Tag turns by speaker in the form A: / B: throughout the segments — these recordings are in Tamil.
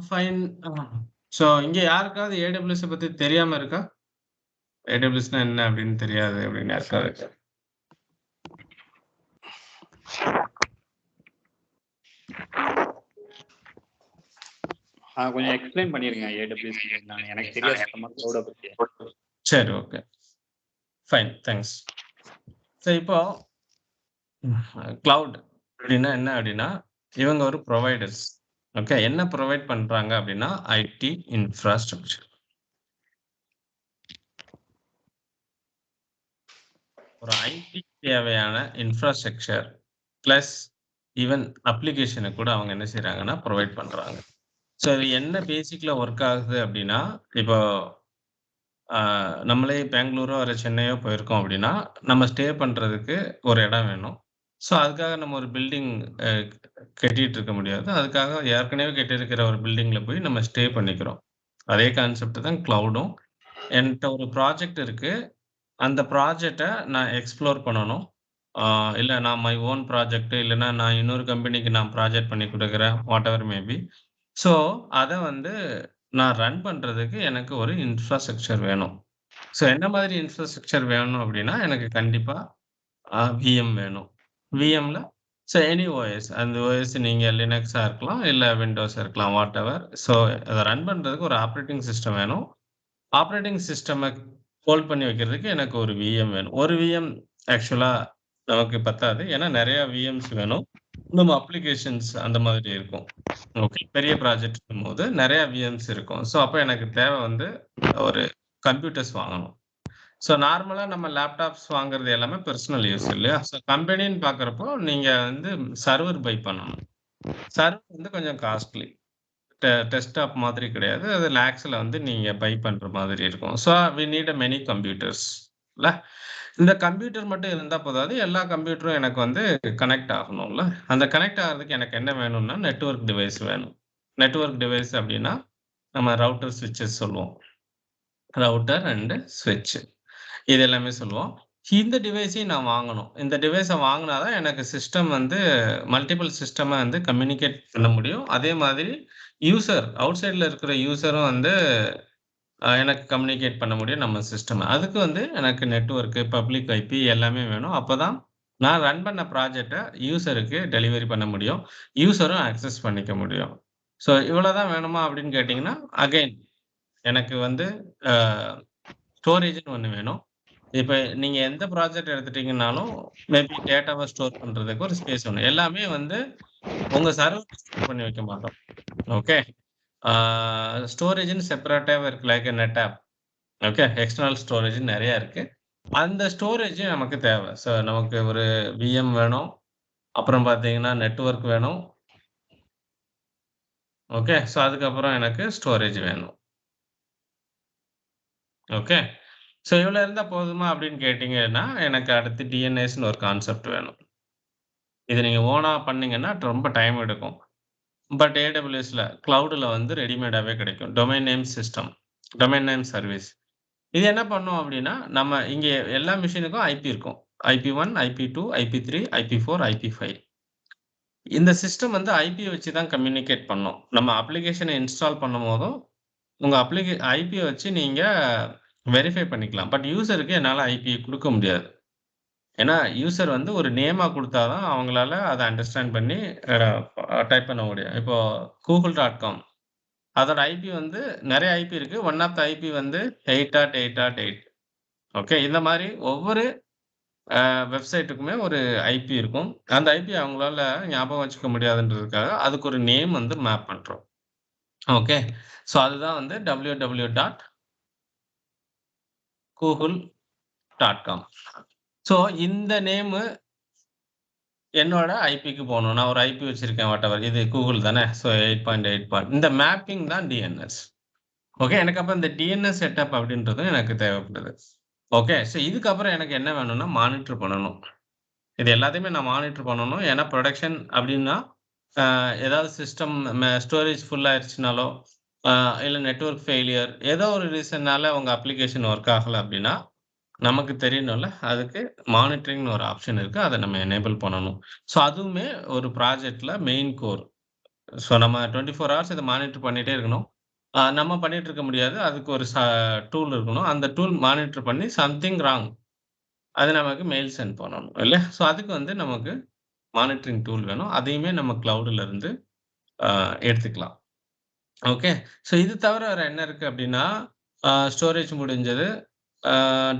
A: ஃபைன். ஸோ இங்க யாருக்காவது AWS பத்தி தெரியாம இருக்கா? AWSனா என்ன அப்படின்னு தெரியாது அப்படின்னு யாருக்காவது?
B: கொஞ்சம் எக்ஸ்பிளைன் பண்ணிருங்க AWS என்னன்னு. எனக்கு தெரியாது சுத்தமா க்ளவுட பத்தி.
A: சரி, ஓகே. Fine, thanks. ஸோ இப்போ கிளவுட் அப்படின்னா என்ன அப்படின்னா, இவங்க ஒரு ப்ரொவைடர்ஸ். ஓகே. என்ன ப்ரொவைட் பண்றாங்க அப்படின்னா, ஐடி இன்ஃப்ராஸ்ட்ரக்சர். ஒரு ஐடி தேவையான இன்ஃப்ராஸ்ட்ரக்சர் பிளஸ் ஈவன் அப்ளிகேஷனை கூட அவங்க என்ன செய்றாங்கன்னா, ப்ரொவைட் பண்றாங்க. ஸோ இது என்ன பேசிக்ல ஒர்க் ஆகுது அப்படின்னா, இப்போ நம்மளே பெங்களூரோ இல்ல சென்னையோ போயிருக்கோம் அப்படின்னா, நம்ம ஸ்டே பண்றதுக்கு ஒரு இடம் வேணும். ஸோ அதுக்காக நம்ம ஒரு பில்டிங் அ கட்டிட்டு இருக்க முடியாது. அதுக்காக ஏற்கனவே கட்டியிருக்கிற ஒரு பில்டிங்ல போய் நம்ம ஸ்டே பண்ணிக்கிறோம். அதே கான்செப்ட் தான் கிளவுடும். என்ட்ட ஒரு ப்ராஜெக்ட் இருக்கு. அந்த ப்ராஜெக்ட்ட நான் எக்ஸ்ப்ளோர் பண்ணணும். ஆ இல்ல நான் மை ஓன் ப்ராஜெக்ட் இல்லன்னா நான் இன்னொரு கம்பெனிக்கு நான் ப்ராஜெக்ட் பண்ணி குடுக்குறேன். Whatever may be. ஸோ அத வந்து நான் ரன் பண்றதுக்கு எனக்கு ஒரு இன்ஃப்ராஸ்ட்ரக்சர் வேணும். ஸோ என்ன மாதிரி இன்ஃப்ராஸ்ட்ரக்சர் வேணும் அப்டின்னா, எனக்கு கண்டிப்பா விஎம் வேணும். விஎம்ல எனி ஓஎஸ். அந்த ஓஎஸ் நீங்க லினக்ஸா இருக்கலாம், இல்ல விண்டோஸா இருக்கலாம். வாட்டெவர். ஸோ அத ரன் பண்றதுக்கு ஒரு ஆப்பரேட்டிங் சிஸ்டம் வேணும். ஆப்பரேட்டிங் சிஸ்டம ஹோல்ட் பண்ணி வைக்கிறதுக்கு எனக்கு ஒரு விஎம் வேணும். ஒரு விஎம் ஆக்சுவலா நமக்கு பத்தாது. ஏன்னா நெறைய விஎம்ஸ் வேணும். நம்ம அப்ளிகேஷன்ஸ் அந்த மாதிரி இருக்கும். ஓகே. பெரிய ப்ராஜெக்ட்ங்கும்போது நெறைய விஎம்ஸ் இருக்கும். ஸோ அப்ப எனக்கு தேவை வந்து ஒரு கம்ப்யூட்டர்ஸ் வாங்கணும். ஸோ நார்மலா நம்ம லேப்டாப்ஸ் வாங்குறது எல்லாமே பெர்சனல் யூஸ் இல்லையா? ஸோ கம்பெனின்னு பார்க்குறப்போ நீங்க வந்து சர்வர் பை பண்ணணும். சர்வர் வந்து கொஞ்சம் காஸ்ட்லி. டெஸ்க்டாப் மாதிரி கிடையாது. அது லேக்ஸ்ல வந்து நீங்க பை பண்ற மாதிரி இருக்கும். So we need many computers இல்ல. இந்த கம்ப்யூட்டர் மட்டும் இருந்தா போதாது. எல்லா கம்ப்யூட்டரும் எனக்கு வந்து கனெக்ட் ஆகணும்ல. அந்த கனெக்ட் ஆகுறதுக்கு எனக்கு என்ன வேணும்னா, நெட்வொர்க் டிவைஸ் வேணும். நெட்வொர்க் டிவைஸ் அப்டின்னா, நம்ம ரவுட்டர், ஸ்விட்சஸ் சொல்லுவோம். ரவுட்டர் அண்ட் ஸ்விட்ச். இது எல்லாமே சொல்லுவோம். இந்த டிவைஸையும் நான் வாங்கணும். இந்த டிவைஸ வாங்குனா தான் எனக்கு சிஸ்டம் வந்து மல்டிபிள் சிஸ்டம வந்து கம்யூனிகேட் பண்ண முடியும். அதே மாதிரி யூசர் அவுட் சைட்ல இருக்கிற யூசரும் வந்து எனக்கு கம்யூனிகேட் பண்ண முடியும் நம்ம சிஸ்டம். அதுக்கு வந்து எனக்கு நெட்வொர்க், பப்ளிக் ஐபி எல்லாமே வேணும். அப்பதான் நான் ரன் பண்ண ப்ராஜெக்ட்ட யூசருக்கு டெலிவரி பண்ண முடியும். யூசரும் ஆக்சஸ் பண்ணிக்க முடியும். ஸோ இவ்வளோ தான் வேணுமா அப்படின்னு கேட்டீங்கன்னா, அகைன் எனக்கு வந்து அ ஸ்டோரேஜ்ன்னு ஒண்ணு வேணும். இப்ப நீங்க எந்த ப்ராஜெக்ட் எடுத்துட்டீங்கன்னாலும், மேபி டேட்டாவ ஸ்டோர் பண்றதுக்கு ஒரு ஸ்பேஸ் வேணும். எல்லாமே வந்து உங்க சர்வர்ல ஸ்டோர் பண்ணி வைக்க மாட்டோம். ஓகே. ஆ ஸ்டோரேஜ்ன்னு செப்பரேட்டாவே இருக்கு. Like NetApp. ஓகே. எக்ஸ்டர்னல் ஸ்டோரேஜ்ன்னு நெறைய இருக்கு. அந்த ஸ்டோரேஜ் நமக்கு தேவை. ஸோ நமக்கு ஒரு விஎம் வேணும். அப்புறம் பார்த்தீங்கன்னா, நெட்வொர்க் வேணும். ஓகே. ஸோ அதுக்கப்புறம் எனக்கு ஸ்டோரேஜ் வேணும். ஓகே. ஸோ இவ்வளோ இருந்தா போதுமா அப்படின்னு கேட்டீங்கன்னா, எனக்கு அடுத்து டிஎன்எஸ்ன்னு ஒரு கான்செப்ட் வேணும். இத நீங்க ஓனா பண்ணீங்கன்னா ரொம்ப டைம் எடுக்கும். பட் AWSல கிளவுட்ல வந்து ரெடிமேடாவே கிடைக்கும். Domain name system, domain name service. இது என்ன பண்ணும் அப்டின்னா, நம்ம இங்க எல்லா மெஷினுக்கும் ஐபி இருக்கும். IP1, IP2, IP3, IP4, IP5. இந்த சிஸ்டம் வந்து ஐபிய வச்சு தான் கம்யூனிகேட் பண்ணும். நம்ம அப்ளிகேஷன இன்ஸ்டால் பண்ணும்போதும், உங்க ஐபிய வச்சு நீங்க வெரிஃபை பண்ணிக்கலாம். பட் யூசருக்கு என்னால ஐபி குடுக்க முடியாது. ஏன்னா, யூசர் வந்து ஒரு நேமா குடுத்தா தான் அவங்களால அத அண்டர்ஸ்டாண்ட் பண்ணி டைப் பண்ண முடியும். இப்போ Google.com அதோட ஐபி வந்து நெறைய ஐபி இருக்கு. ஒன் ஆஃப் த ஐபி வந்து 8.8.8. ஓகே. இந்த மாரி ஒவ்வொரு வெப்சைட்டுக்குமே ஒரு ஐபி இருக்கும். அந்த ஐபி அவங்களால ஞாபகம் வச்சுக்க முடியாதுன்றதுக்காக, அதுக்கு ஒரு நேம் வந்து மேப் பண்றோம். ஓகே. ஸோ அதுதான் வந்து www.google.com. ஸோ இந்த நேமு என்னோட ஐபிக்கு போணும். நான் ஒரு ஐபி வச்சிருக்கேன் வாட்டெவர். இது Google தானே. ஸோ 8.8 இந்த மேப்பிங் தான் டிஎன்எஸ். ஓகே. எனக்கு அப்ப இந்த டிஎன்எஸ் செட்டப் அப்படின்றதும் எனக்கு தேவைப்படுது. ஓகே. ஸோ இதுக்கப்புறம் எனக்கு என்ன வேணும்னா, மானிட்டர் பண்ணணும். இது எல்லாத்தையுமே நான் மானிட்டர் பண்ணணும். ஏன்னா புரொடக்ஷன் அப்படின்னா, ஏதாவது சிஸ்டம் ஸ்டோரேஜ் ஃபுல் ஆயிருச்சுனாலோ, அ இல்ல நெட்வொர்க் ஃபெயிலியர் ஏதோ ஒரு ரீசன்னால உங்க அப்ளிகேஷன் ஒர்க் ஆகல அப்படின்னா, நமக்கு தெரியணும்ல. அதுக்கு மானிட்டரிங்ன்னு ஒரு ஆப்ஷன் இருக்கு. அத நம்ம எனேபிள் பண்ணணும். ஸோ அதுவுமே ஒரு ப்ராஜெக்ட்ல மெயின் கோர். ஸோ நம்ம 24 ஹவர்ஸ் இத மானிட்டர் பண்ணிட்டே இருக்கணும். நம்ம பண்ணிட்டு இருக்க முடியாது. அதுக்கு ஒரு டூல் இருக்கணும். அந்த டூல் மானிட்டர் பண்ணி சம்திங் ராங் அது நமக்கு மெயில் சென்ட் பண்ணணும் இல்ல? ஸோ அதுக்கு வந்து நமக்கு மானிட்டரிங் டூல் வேணும். அதையுமே நம்ம கிளவுட்ல இருந்து எடுத்துக்கலாம். ஓகே. ஸோ இது தவிர வேற என்ன இருக்கு அப்டின்னா, ஸ்டோரேஜ் முடிஞ்சது.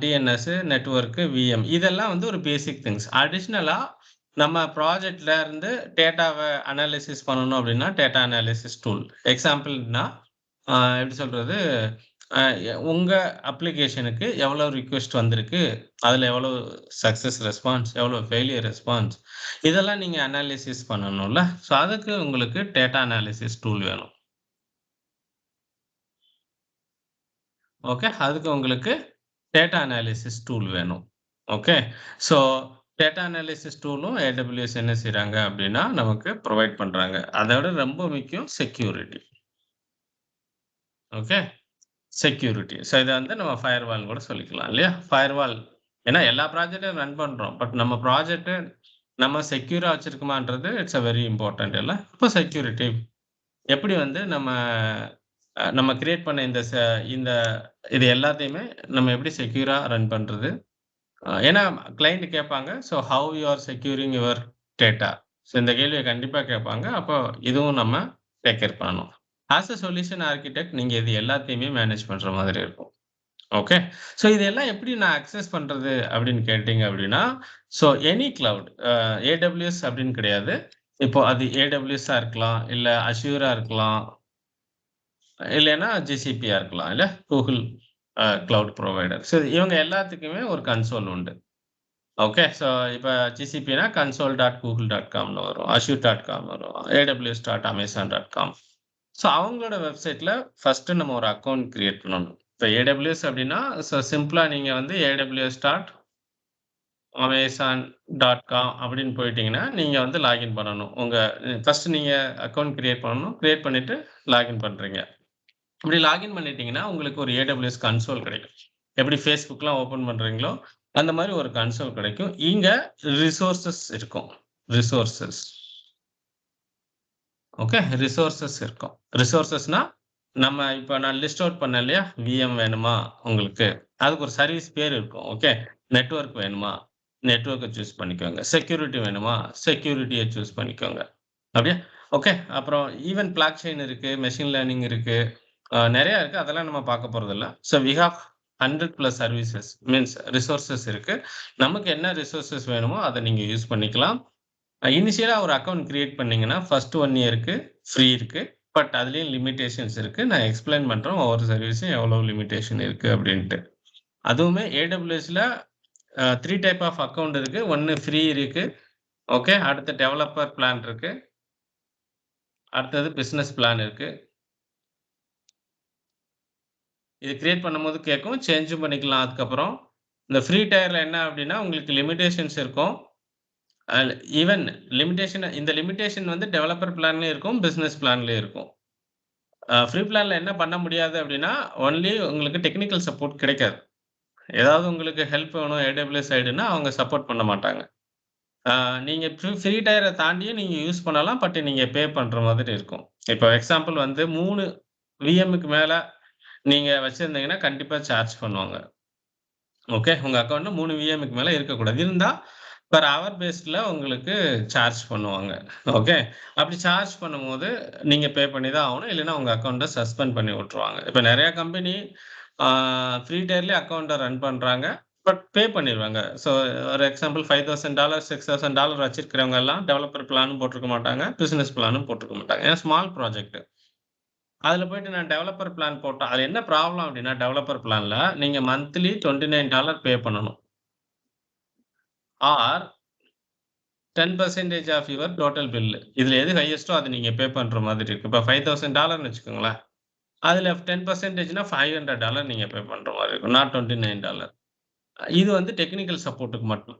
A: டிஎன்எஸ், நெட்வொர்க், விஎம் இதெல்லாம் வந்து ஒரு பேசிக் திங்ஸ். அடிஷனலா நம்ம ப்ராஜெக்ட்ல இருந்து டேட்டாவ அனாலிசிஸ் பண்ணணும் அப்டின்னா, டேட்டா அனாலிசிஸ் டூல். எக்ஸாம்பிள்னா, எப்படி சொல்றது? உங்க அப்ளிகேஷனுக்கு எவ்வளோ ரிக்வெஸ்ட் வந்திருக்கு? அதுல எவ்வளோ சக்சஸ் ரெஸ்பான்ஸ், எவ்வளோ ஃபெயிலியர் ரெஸ்பான்ஸ் இதெல்லாம் நீங்க அனாலிசிஸ் பண்ணணும்ல. ஸோ அதுக்கு உங்களுக்கு டேட்டா அனாலிசிஸ் டூல் வேணும். ஓகே. அதுக்கு உங்களுக்கு டேட்டா அனாலிசிஸ் டூல் வேணும். ஓகே. ஸோ டேட்டா அனாலிசிஸ் டூலும் AWS என்ன செய்றாங்க அப்டின்னா, நமக்கு புரொவைட் பண்றாங்க. அத விட ரொம்ப முக்கியம் செக்யூரிட்டி. ஓகே. செக்யூரிட்டி. ஸோ இத வந்து நம்ம ஃபயர்வால்னு கூட சொல்லிக்கலாம் இல்லையா? ஃபயர்வால் ஏன்னா எல்லா ப்ராஜெக்ட்டும் ரன் பண்றோம். பட் நம்ம ப்ராஜெக்ட் நம்ம செக்யூரா வச்சிருக்கோமான்றது இட்ஸ் அ வெரி இம்பார்ட்டன்ட் இல்ல? அப்ப செக்யூரிட்டி எப்படி வந்து நம்ம கிரியேட் பண்ண இந்த இது எல்லாத்தையுமே நம்ம எப்படி செக்யூரா ரன் பண்றது? ஏன்னா கிளையன்ட் கேட்பாங்க. So how you are securing your data? So இந்த கேள்விய கண்டிப்பா கேட்பாங்க. அப்போ இதுவும் நம்ம டேக் கேர் பண்ணணும். ஆஸ் அ சொல்யூஷன் ஆர்க்கிடெக்ட் நீங்க இது எல்லாத்தையுமே மேனேஜ் பண்ற மாதிரி இருக்கும். ஓகே. ஸோ இதெல்லாம் எப்படி நான் அக்சஸ் பண்றது அப்படின்னு கேட்டீங்க அப்படின்னா, ஸோ எனி கிளவுட் AWS அப்படின்னு கிடையாது. இப்போ அது AWS-ஆ இருக்கலாம், இல்ல Azure-ஆ இருக்கலாம். இல்லைன்னா GCP-யா இருக்கலாம் இல்ல Google கிளவுட் புரொவைடர். ஸோ இவங்க எல்லாத்துக்குமே ஒரு கன்சோல் உண்டு. ஓகே. ஸோ இப்ப GCPனா console.google.comனு வரும். Azure.com வரும். AWS.amazon.com. ஸோ அவங்களோட வெப்சைட்ல ஃபர்ஸ்ட்டு நம்ம ஒரு அக்கவுண்ட் கிரியேட் பண்ணணும். இப்ப AWS அப்படின்னா, ஸோ சிம்பிளா நீங்க வந்து AWS.amazon.com அப்படின்னு போயிட்டீங்கன்னா, நீங்க வந்து லாகின் பண்ணணும். ஃபர்ஸ்ட்டு நீங்க அக்கவுண்ட் கிரியேட் பண்ணணும். கிரியேட் பண்ணிட்டு லாகின் பண்றீங்க. இப்படி லாகின் பண்ணிட்டீங்கன்னா, உங்களுக்கு ஒரு AWS கன்சோல் கிடைக்கும். எப்படி Facebookலாம் ஓப்பன் பண்றீங்களோ, அந்த மாரி ஒரு கன்சோல் கிடைக்கும். இங்க ரிசோர்ஸஸ் இருக்கும். ரிசோர்ஸஸ். ஓகே. ரிசோர்ஸஸ் இருக்கும். ரிசோர்ஸஸ்னா, நம்ம இப்ப நான் லிஸ்ட் அவுட் பண்ணேன் இல்லையா? விஎம் வேணுமா உங்களுக்கு? அதுக்கு ஒரு சர்வீஸ் பேர் இருக்கும். ஓகே. நெட்வொர்க் வேணுமா? நெட்வொர்க்க சூஸ் பண்ணிக்கோங்க. செக்யூரிட்டி வேணுமா? செக்யூரிட்டிய சூஸ் பண்ணிக்கோங்க. அப்படியா? ஓகே. அப்புறம் ஈவன் பிளாக் செயின் இருக்கு, மெஷின் லேர்னிங் இருக்கு. நெறைய இருக்கு. அதெல்லாம் நம்ம பார்க்க போறதில்ல. So we have 100+ services means resources இருக்கு. நமக்கு என்ன ரிசோர்ஸஸ் வேணுமோ அத நீங்க யூஸ் பண்ணிக்கலாம். இனிஷியலா ஒரு அக்கவுண்ட் கிரியேட் பண்ணீங்கன்னா, ஃபர்ஸ்ட் 1 இயர்க்கு ஃப்ரீ இருக்கு. பட் அதுலயும் லிமிட்டேஷன்ஸ் இருக்கு. நான் எக்ஸ்ப்ளைன் பண்றேன். ஒவ்வொரு சர்வீஸும் எவ்வளவு லிமிட்டேஷன் இருக்கு அப்படின்ட்டு. அதுவுமே AWSல 3 டைப் ஆஃப் அக்கவுண்ட் இருக்கு. ஒண்ணு ஃப்ரீ இருக்கு. ஓகே. அடுத்து டெவலப்பர் பிளான் இருக்கு. அடுத்தது பிசினஸ் பிளான் இருக்கு. இது கிரியேட் பண்ணும்போது கேட்கும். சேஞ்சும் பண்ணிக்கலாம் அதுக்கப்புறம். இந்த ஃப்ரீ டயர்ல என்ன அப்டின்னா, உங்களுக்கு லிமிட்டேஷன்ஸ் இருக்கும். அதுல ஈவன் இந்த லிமிட்டேஷன் வந்து டெவலப்பர் பிளான்லயும் இருக்கும், பிசினஸ் பிளான்லயும் இருக்கும். ஃப்ரீ பிளான்ல என்ன பண்ண முடியாது அப்டின்னா, ஒன்லி உங்களுக்கு டெக்னிக்கல் சப்போர்ட் கிடைக்காது. ஏதாவது உங்களுக்கு ஹெல்ப் வேணும் AWS சைடுன்னா, அவங்க சப்போர்ட் பண்ண மாட்டாங்க. நீங்க ஃப்ரீ டயர தாண்டியும் நீங்க யூஸ் பண்ணலாம். பட் நீங்க பே பண்ற மாதிரி இருக்கும். இப்போ எக்ஸாம்பிள் வந்து 3 விஎம்க்கு மேல நீங்க வச்சிருந்தீங்கன்னா, கண்டிப்பா சார்ஜ் பண்ணுவாங்க. ஓகே. உங்க அக்கவுண்ட்ல 3 விஎம்க்கு மேல இருக்கக்கூடாது. இருந்தா பெர் ஹவர் பேஸ்ட்ல உங்களுக்கு சார்ஜ் பண்ணுவாங்க. ஓகே. அப்படி சார்ஜ் பண்ணும்போது நீங்க பே பண்ணி தான் ஆகணும். இல்லைன்னா உங்க அக்கவுண்ட்ட சஸ்பெண்ட் பண்ணி விட்டுருவாங்க. இப்ப நெறைய கம்பெனி ஆ ஃப்ரீ டயர்லயே அக்கவுண்ட்ட ரன் பண்றாங்க. பட் பே பண்ணிருவாங்க. ஸோ ஒரு எக்ஸாம்பிள் $5000 $6000 வச்சிருக்கிறவங்க எல்லாம் டெவலப்பர் பிளானும் போட்டிருக்க மாட்டாங்க. பிசினஸ் பிளானும் போட்டிருக்க மாட்டாங்க. ஏன்னா ஸ்மால் ப்ராஜெக்ட். அதுல போயிட்டு நான் டெவலப்பர் பிளான் போட்டா அதுல என்ன ப்ராப்ளம் அப்டின்னா, டெவலப்பர் பிளான்ல நீங்க மந்த்லி $29 பே பண்ணணும். Or 10% off your total bill. இதுல எது ஹையஸ்ட்டோ அது நீங்க பே பண்ற மாதிரி இருக்கு. இப்ப $5000ன்னு வச்சுக்கோங்களேன். அதுல 10%னா $500 நீங்க பே பண்ற மாரி இருக்கும். நாட் $29. இது வந்து டெக்னிக்கல் சப்போர்ட்க்கு மட்டும்.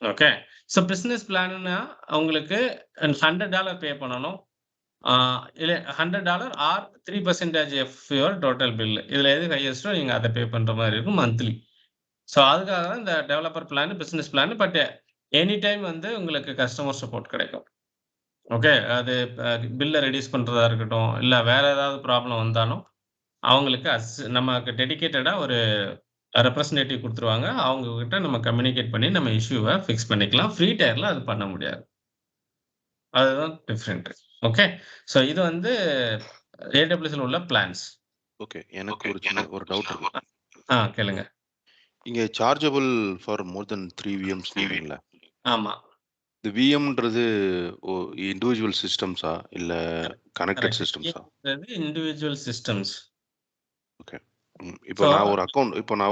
A: ஓகே. ஸோ பிசினஸ் பிளான்னா உங்களுக்கு $100 பே பண்ணணும். ஆ இல்ல $100 or 3% off your total bill. இதுல எது ஹையஸ்ட்டோ நீங்க அத பே பண்ற மாரி இருக்கும் மந்த்லி. ஸோ அதுக்காக தான் இந்த developer plan, business plan. But any time வந்து உங்களுக்கு கஸ்டமர் சப்போர்ட் கிடைக்கும். ஓகே. அது பில்ல ரெடியூஸ் பண்றதா இருக்கட்டும், இல்ல வேற ஏதாவது ப்ராப்ளம் வந்தாலும், அவங்களுக்கு நமக்கு டெடிகேட்டடா ஒரு ரெப்ரசன்டேட்டிவ் குடுத்துருவாங்க. அவங்க கிட்ட நம்ம கம்யூனிகேட் பண்ணி நம்ம இஷ்யூவ ஃபிக்ஸ் பண்ணிக்கலாம். ஃப்ரீ டயர்ல அது பண்ண முடியாது. அதுதான் டிஃபரெண்ட். ஓகே. ஸோ இது வந்து AWSல உள்ள பிளான்ஸ்.
C: ஓகே. எனக்கு ஒரு சின்ன ஒரு டவுட் இருக்கு.
A: கேளுங்க.
C: இங்க chargeable for more than 3 VMs சொல்றீங்கல்ல?
A: ஆமா.
C: இந்த விஎம்ன்றது இண்டிவிஜுவல் சிஸ்டம்ஸா இல்ல கனெக்டட்
A: கரெக்ட்.
C: சிஸ்டம்ஸா?
A: Individual systems.
C: ஓகே. இப்போ
A: So
C: நான்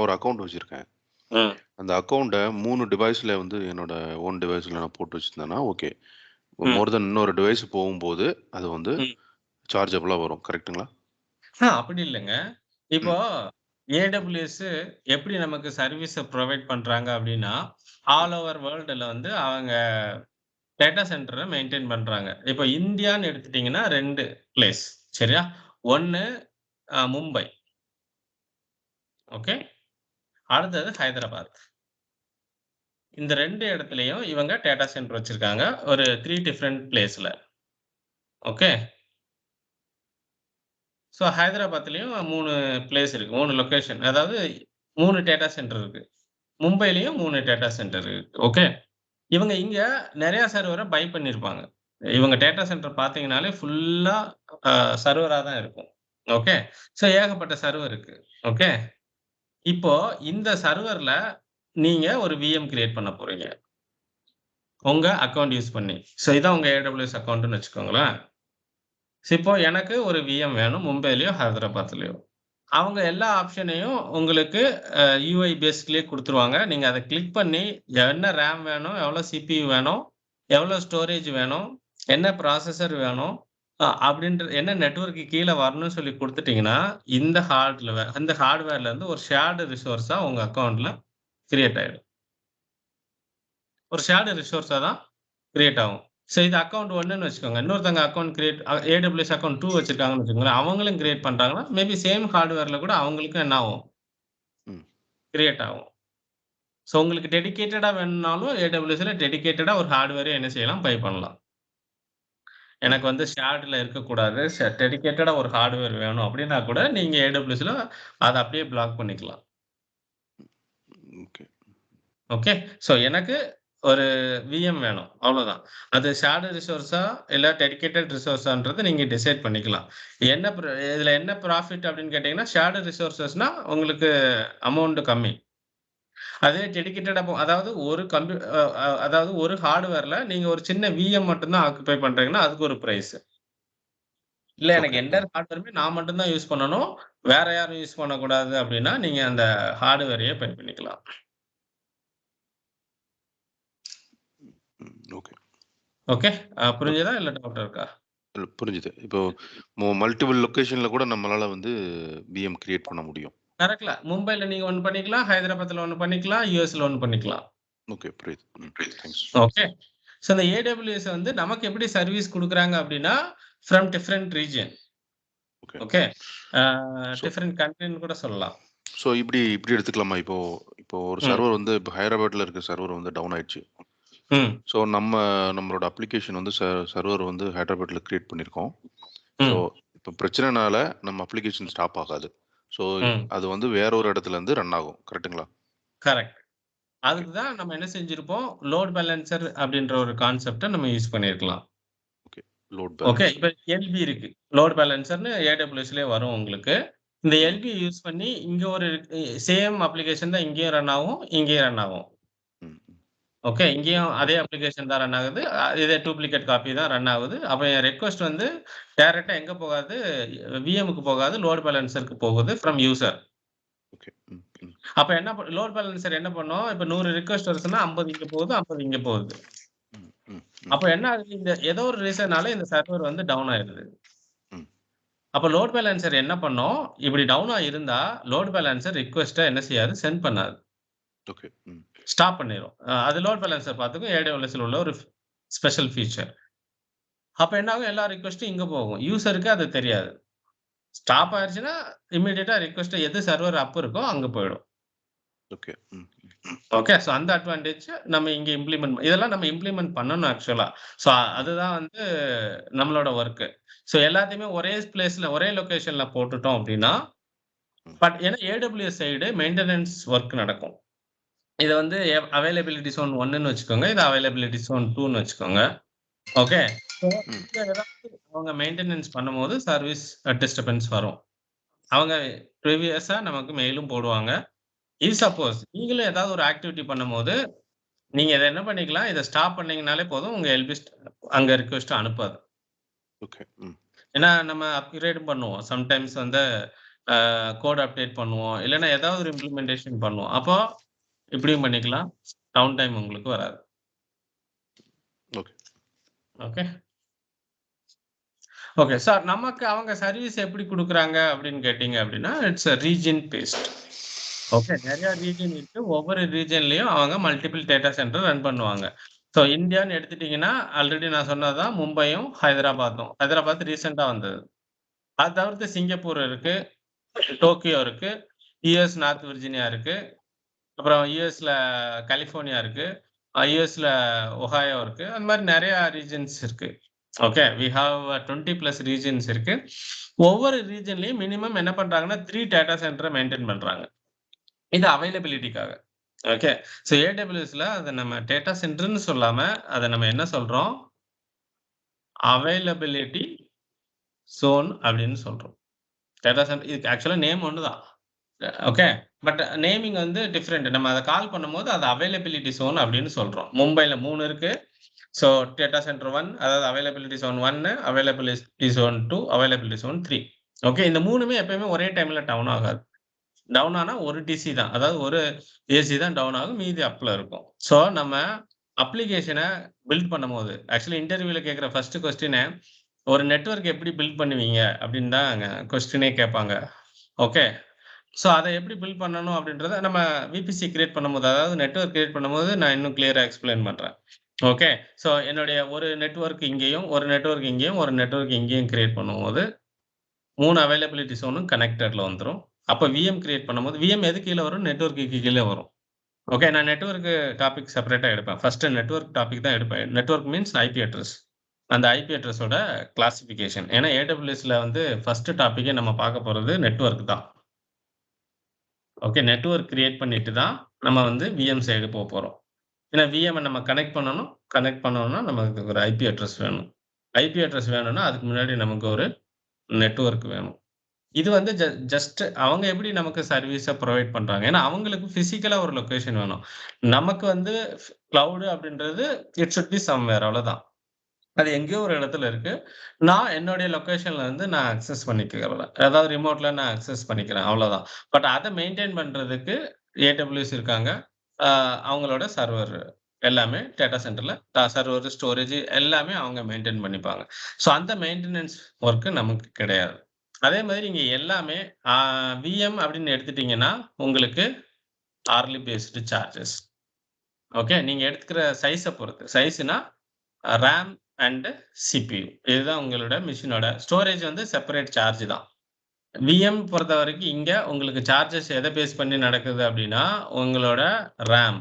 C: ஒரு அக்கவுண்ட் வச்சிருக்கேன்.
A: ம்.
C: அந்த அக்கவுண்ட்ட 3 டிவைஸ்ல வந்து என்னோட ஓன் டிவைஸ்ல நான் போட்டு வச்சிருந்தேன்னா ஓகே.
A: ம்.
C: மோர் தென் இன்னொரு டிவைஸ் போகும்போது அது வந்து
A: ம்.
C: சார்ஜபிளா வரும். கரெக்ட்டுங்களா?
A: அப்படி இல்லங்க. இப்போ AWS எப்படி நமக்கு சர்வீஸ புரொவைட் பண்றாங்க அப்படின்னா, ஆல் ஓவர் வேர்ல்டுல வந்து அவங்க டேட்டா சென்டர மெயின்டெயின் பண்றாங்க. இப்போ இந்தியான்னு எடுத்துட்டீங்கன்னா 2 பிளேஸ். சரியா? 1 மும்பை. ஓகே. அடுத்தது ஹைதராபாத். இந்த 2 இடத்துலயும் இவங்க டேட்டா சென்டர் வச்சிருக்காங்க. ஒரு 3 டிஃபரெண்ட் பிளேஸ்ல. ஓகே. ஸோ ஹைதராபாத்லயும் 3 பிளேஸ் இருக்கு. 3 லொகேஷன். அதாவது 3 டேட்டா சென்டர் இருக்கு. மும்பைலயும் 3 டேட்டா சென்டர் இருக்கு. ஓகே. இவங்க இங்க நெறைய சர்வர பை பண்ணியிருப்பாங்க. இவங்க டேட்டா சென்டர் பார்த்தீங்கனாலே ஃபுல்லா சர்வரா தான் இருக்கும். ஓகே. ஸோ ஏகப்பட்ட சர்வர் இருக்கு. ஓகே. இப்போ இந்த சர்வர்ல நீங்க ஒரு விஎம் கிரியேட் பண்ண போறீங்க. உங்க அக்கவுண்ட் யூஸ் பண்ணி. ஸோ இதான் உங்க AWS அக்கவுண்ட்ன்னு வச்சுக்கோங்களேன். இப்போ எனக்கு ஒரு விஎம் வேணும் மும்பைலயோ, ஹைதராபாத்லயோ. அவங்க எல்லா ஆப்ஷனையும் உங்களுக்கு யுஐ பேஸ்ட்லயே குடுத்துருவாங்க. நீங்க அத கிளிக் பண்ணி என்ன RAM வேணும், எவ்வளோ CPU வேணும், எவ்வளோ ஸ்டோரேஜ் வேணும், என்ன ப்ராசஸர் வேணும், அப்படின்ற என்ன நெட்வொர்க்கு கீழ வரணும்னு சொல்லி குடுத்துட்டீங்கன்னா, இந்த ஹார்ட்வேர்ல இருந்து ஒரு ஷேர்டு ரிசோர்ஸா உங்க அக்கவுண்ட்ல கிரியேட் ஆயிடும். ஒரு ஷேர்டு ரிசோர்ஸா தான் கிரியேட் ஆகும். ஸோ இது அக்கவுண்ட் 1ன்னு வச்சுக்கோங்க. இன்னொருத்தவங்க அக்கவுண்ட் AWS அக்கவுண்ட் 2 வச்சிருக்காங்கன்னு வச்சுக்கோங்களேன். அவங்களும் கிரியேட் பண்றாங்கன்னா, மேபி சேம் ஹார்ட்வேர்ல கூட அவங்களுக்கும் என்ன ஆகும்?
C: ம்.
A: கிரியேட் ஆகும். ஸோ உங்களுக்கு டெடிகேட்டடா வேணும்னாலும் AWSல டெடிகேட்டடா ஒரு ஹார்ட்வேரே என்ன செய்யலாம்? பை பண்ணலாம். எனக்கு வந்து ஷேர்டுல இருக்கக்கூடாது. டெடிகேட்டடா ஒரு ஹார்ட்வேர் வேணும் அப்படின்னா கூட நீங்க AWSல அத அப்படியே பிளாக் பண்ணிக்கலாம்.
C: ஓகே.
A: ஓகே. ஸோ எனக்கு ஒரு விஎம் வேணும். அவ்வளோதான். அது ஷேர்டு ரிசோர்ஸா, இல்ல டெடிகேட்டட் ரிசோர்ஸான்றத நீங்க டிசைட் பண்ணிக்கலாம். இதுல என்ன ப்ராஃபிட் அப்படின்னு கேட்டீங்கன்னா, ஷேர்டு ரிசோர்ஸஸ்னா உங்களுக்கு அமௌண்ட் கம்மி. அதே டெடிகேட்டடா அதாவது அதாவது ஒரு ஹார்ட்வேர்ல நீங்க ஒரு சின்ன விஎம் மட்டும் தான் ஆக்குபை பண்றீங்கன்னா, அதுக்கு ஒரு பிரைஸ். இல்ல எனக்கு
C: ஓகே.
A: என்டையர் ஹார்ட்வேருமே நான் மட்டும் தான் யூஸ் பண்ணணும். வேற யாரும் யூஸ் பண்ணக்கூடாது அப்படின்னா, நீங்க அந்த ஹார்ட்வேரையே பை பண்ணிக்கலாம்.
C: ஓகே.
A: ஓகே. புரிஞ்சதா? இல்ல டவுட் இருக்கா?
C: இல்ல புரிஞ்சுது. இப்போ மல்டிபிள் லொகேஷன்ல கூட நம்மளால வந்து விஎம் கிரியேட் பண்ண முடியும்.
A: கரெக்ட்ல. மும்பைல நீங்க ஒண்ணு பண்ணிக்கலாம். ஹைதராபாத்ல ஒண்ணு பண்ணிக்கலாம். யுஎஸ்ல ஒண்ணு பண்ணிக்கலாம்.
C: ஓகே. புரியுது. தேங்க்ஸ்.
A: ஓகே. ஸோ இந்த AWS வந்து நமக்கு எப்படி சர்வீஸ் குடுக்குறாங்க அப்படின்னா, from different region.
C: Okay.
A: Okay. Different கண்ட்ரின்னு கூட சொல்லலாம்.
C: ஸோ இப்படி எடுத்துக்கலாமா? இப்போ ஒரு சர்வர் வந்து இப்போ ஹைதராபாத்ல இருக்க சர்வர் வந்து டவுன் ஆயிடுச்சு. ஸோ நம்மளோட அப்ளிகேஷன் வந்து சர்வர் வந்து ஹைதராபாத்ல கிரியேட் பண்ணியிருக்கோம். ஸோ இப்போ பிரச்சனைனால நம்ம அப்ளிகேஷன் ஸ்டாப் ஆகாது. ஸோ அது வந்து வேற ஒரு இடத்துல இருந்து ரன் ஆகும். கரெக்ட்டுங்களா?
A: கரெக்ட். அதுக்கு தான் நம்ம என்ன செஞ்சிருப்போம், லோட் பேலன்சர் அப்படின்ற ஒரு கான்செப்ட்ட நம்ம யூஸ் பண்ணியிருக்கலாம்.
C: ஓகே. Load
A: okay.
C: பேலன்சர்.
A: இப்ப எல்பி இருக்கு. லோட் பேலன்சர்ன்னு AWSலயே வரும் உங்களுக்கு. இந்த எல்பி யூஸ் பண்ணி இங்க ஒரு சேம் அப்ளிகேஷன் தான் இங்கேயும் ரன் ஆகும், இங்கேயும் ரன் ஆகும். ஓகே. இங்கேயும் அதே அப்ளிகேஷன் தான் ரன் ஆகுது. இதே டூப்ளிகேட் காப்பி தான் ரன் ஆகுது. அப்ப என் ரெக்வெஸ்ட் வந்து டைரக்ட்டா எங்க போகாது, விஎம்க்கு போகாது, லோட் பேலன்சருக்கு போகுது ஃப்ரம் யூசர்.
C: ஓகே.
A: அப்ப என்ன லோட் பேலன்சர் என்ன பண்ணும், இப்ப 100 ரிக்வெஸ்ட் வருதுன்னா 50 இங்க போகுது, 50 இங்க போகுது. அப்ப என்ன ஆகுது, இந்த ஏதோ ஒரு ரீசன்னால இந்த சர்வர் வந்து டவுன் ஆயிருது. அப்ப லோட் பேலன்சர் என்ன பண்ணும், இப்படி டவுனா இருந்தா லோட் பேலன்சர் ரிக்வெஸ்ட்ட என்ன செய்யாது, சென்ட் பண்ணாது.
C: ஓகே.
A: ஸ்டாப் பண்ணிரும். அது லோட் பேலன்சர் பார்த்துக்கும். AWSல உள்ள ஒரு ஸ்பெஷல் ஃபீச்சர். அப்ப என்ன ஆகும், எல்லா ரிக்வெஸ்டும் இங்க போகும். யூசருக்கு அது தெரியாது. ஸ்டாப் ஆயிருச்சுன்னா, இம்மீடியட்டா ரிக்வெஸ்ட் எது சர்வர் அப் இருக்கோ அங்க போயிடும்.
C: ஓகே.
A: ஓகே. ஸோ அந்த அட்வான்டேஜ் நம்ம இங்க இதெல்லாம் நம்ம இம்ப்ளிமெண்ட் பண்ணணும் ஆக்சுவலா. ஸோ அதுதான் வந்து நம்மளோட வொர்க்கு. ஸோ எல்லாத்தையுமே ஒரே பிளேஸ்ல, ஒரே லொகேஷன்ல போட்டுட்டோம் அப்டின்னா, பட் ஏன்னா AWS சைடு மெயின்டனன்ஸ் வொர்க் நடக்கும். இத வந்து அவைலபிலிட்டி ஜோன் 1ன்னு வச்சுக்கோங்க. இது அவைலபிலிட்டி ஜோன் 2ன்னு வச்சுக்கோங்க. ஓகே. ஸோ இங்க ஏதாவது அவங்க மெயின்டனன்ஸ் பண்ணும்போது சர்வீஸ் டிஸ்டர்பன்ஸ் வரும். அவங்க ப்ரீவியஸா நமக்கு மெயிலும் போடுவாங்க. சப்போஸ் நீங்களும் ஏதாவது ஒரு ஆக்டிவிட்டி பண்ணும்போது, நீங்க இத என்ன பண்ணிக்கலாம், இத ஸ்டாப் பண்ணீங்கனாலே போதும். உங்க எல்பி அங்க ரிக்வெஸ்ட் அனுப்பாது.
C: ஓகே.
A: ஏன்னா நம்ம அப்கிரேட் பண்ணுவோம். சம்டைம்ஸ் வந்து கோட் அப்டேட் பண்ணுவோம். இல்லன்னா ஏதாவது ஒரு இம்ப்ளிமெண்டேஷன் பண்ணுவோம். அப்போ இப்படியும் பண்ணிக்கலாம். டவுன் டைம் உங்களுக்கு வராது.
C: ஓகே.
A: ஓகே. ஓகே. சார் நமக்கு அவங்க சர்வீஸ் எப்படி குடுக்குறாங்க அப்படின்னு கேட்டீங்க அப்படின்னா, இட்ஸ் ரீஜியன் பேஸ்ட். ஓகே. நெறைய ரீஜியன் இருக்கு. ஒவ்வொரு ரீஜியன்லயும் அவங்க மல்டிபிள் டேட்டா சென்டர் ரன் பண்ணுவாங்க. ஸோ இந்தியான்னு எடுத்துட்டீங்கன்னா, ஆல்ரெடி நான் சொன்னது தான் மும்பையும், ஹைதராபாத்தும். ஹைதராபாத் ரீசென்ட்டா வந்தது. அது தவிர்த்து சிங்கப்பூர் இருக்கு, டோக்கியோ இருக்கு, யுஎஸ் நார்த் விர்ஜினியா இருக்கு. அப்புறம் யுஎஸ்ல கலிஃபோர்னியா இருக்கு. யுஎஸ்ல ஒஹாயோ இருக்கு. அந்த மாரி நெறைய ரீஜியன்ஸ் இருக்கு. ஓகே. வி ஹேவ் 20+ ரீஜியன்ஸ் இருக்கு. ஒவ்வொரு ரீஜியன்லயும் மினிமம் என்ன பண்றாங்கன்னா, 3 டேட்டா சென்டர மெயின்டெயின் பண்றாங்க. இது அவைலபிலிட்டிக்காக. ஓகே. ஸோ AWSல அத நம்ம டேட்டா சென்டர்ன்னு சொல்லாம, அத நம்ம என்ன சொல்றோம்? அவைலபிலிட்டி ஜோன் அப்படின்னு சொல்றோம். டேட்டா சென்டர் இதுக்கு ஆக்சுவலா நேம் ஒண்ணு தான். ஓகே. பட் நேமிங் வந்து டிஃபரெண்ட். நம்ம அத கால் பண்ணும்போது அது அவைலபிலிட்டி ஜோன் அப்படின்னு சொல்றோம். மும்பைல 3 இருக்கு. ஸோ டேட்டா சென்டர் 1 அதாவது availability zone 1, availability zone 2, availability zone 3. Okay. இந்த 3மே எப்பயுமே ஒரே டைம்ல டவுன் ஆகாது. டவுன் ஆனா ஒரு டிசி தான். அதாவது ஒரு ஏசி தான் டவுன் ஆகும். மீதி அப்ல இருக்கும். ஸோ நம்ம அப்ளிகேஷன பில்ட் பண்ணும்போது, ஆக்சுவலி இன்டர்வியூல கேட்கிற ஃபர்ஸ்ட் கொஸ்டினே, ஒரு நெட்வொர்க் எப்படி பில்ட் பண்ணுவீங்க? அப்படின்னு தான் அங்க கொஸ்டினே கேட்பாங்க. ஓகே. ஸோ அத எப்படி பில்ட் பண்ணணும் அப்படின்றத நம்ம விபிசி கிரியேட் பண்ணும்போது, அதாவது நெட்வொர்க் கிரியேட் பண்ணும்போது நான் இன்னும் கிளியரா எக்ஸ்பிளைன் பண்றேன். ஓகே. ஸோ என்னுடைய ஒரு நெட்வொர்க் இங்கேயும், ஒரு நெட்வொர்க் இங்கேயும், ஒரு நெட்வொர்க் இங்கேயும் கிரியேட் பண்ணும்போது 3 அவைலபிலிட்டி ஜோனும் கனெக்டட்ல வந்துரும். அப்ப விஎம் கிரியேட் பண்ணும்போது விஎம் எது கீழ வரும்? நெட்வொர்க்குக்கு கீழ வரும். ஓகே. நான் நெட்வொர்க் டாபிக் செப்பரேட்டா எடுப்பேன். ஃபர்ஸ்ட் நெட்வொர்க் டாபிக் தான் எடுப்பேன். Network means IP address. அந்த ஐபி அட்ரஸோட கிளாசிஃபிகேஷன். ஏன்னா AWSல வந்து ஃபர்ஸ்ட் டாபிக்கே நம்ம பார்க்க போறது நெட்வொர்க் தான். ஓகே. நெட்வொர்க் கிரியேட் பண்ணிட்டு தான் நம்ம வந்து விஎம் சைடு போறோம். ஏன்னா விஎம்ம நம்ம கனெக்ட் பண்ணணும். கனெக்ட் பண்ணணும்னா நமக்கு ஒரு ஐபி அட்ரஸ் வேணும். ஐபி அட்ரஸ் வேணும்னா அதுக்கு முன்னாடி நமக்கு ஒரு நெட்வொர்க் வேணும். இது வந்து ஜஸ்ட் அவங்க எப்படி நமக்கு சர்வீஸ புரொவைட் பண்றாங்க. ஏன்னா அவங்களுக்கு பிசிக்கலா ஒரு லொகேஷன் வேணும். நமக்கு வந்து கிளவுட் அப்படின்றது இட் ஷுட் பி சம்வேர் அவ்வளவுதான். அது எங்கேயோ ஒரு இடத்துல இருக்கு. நான் என்னுடைய லொகேஷன்ல இருந்து நான் அக்சஸ் பண்ணிக்கிறேன். அதாவது ரிமோட்ல நான் அக்சஸ் பண்ணிக்கிறேன். அவ்வளவுதான். பட் அத மெயின்டெயின் பண்றதுக்கு AWS இருக்காங்க. அவங்களோட சர்வர் எல்லாமே டேட்டா சென்டர்ல சர்வர், ஸ்டோரேஜ் எல்லாமே அவங்க மெயின்டெயின் பண்ணிப்பாங்க. ஸோ அந்த மெயின்டனன்ஸ் வொர்க் நமக்கு கிடையாது. அதே மாதிரி இங்க எல்லாமே விஎம் அப்படின்னு எடுத்துட்டீங்கன்னா, உங்களுக்கு ஹார்லி பேஸ்டு சார்ஜஸ். ஓகே. நீங்க எடுத்துக்கிற சைஸ பொறுத்து. சைஸ்னா RAM அண்ட் CPU. இதுதான் உங்களோட மெஷினோட ஸ்டோரேஜ் வந்து செப்பரேட் சார்ஜ் தான். விஎம் பொறுத்தவரைக்கும் இங்க உங்களுக்கு சார்ஜஸ் எத பேஸ் பண்ணி நடக்குது அப்படின்னா, உங்களோட RAM.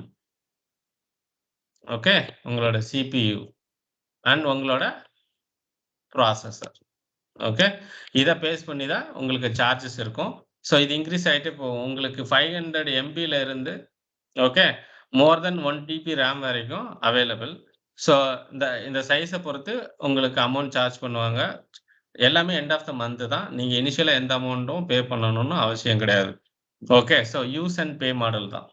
A: ஓகே. உங்களோட CPU அண்ட் உங்களோட ப்ராசஸர். ஓகே. இத பேஸ் பண்ணி தான் உங்களுக்கு சார்ஜஸ் இருக்கும். ஸோ இது இன்கிரீஸ் ஆயிட்டே போகும். உங்களுக்கு 500 MBல இருந்து ஓகே, மோர் தென் 1 டிபி RAM வரைக்கும் அவைலபிள். ஸோ இந்த சைஸ பொறுத்து உங்களுக்கு அமௌண்ட் சார்ஜ் பண்ணுவாங்க. எல்லாமே எண்ட் ஆஃப் த மந்த் தான். நீங்க இனிஷியலா எந்த அமௌண்ட்டும் பே பண்ணணும்னு அவசியம் கிடையாது. Okay. So use and pay model தான்.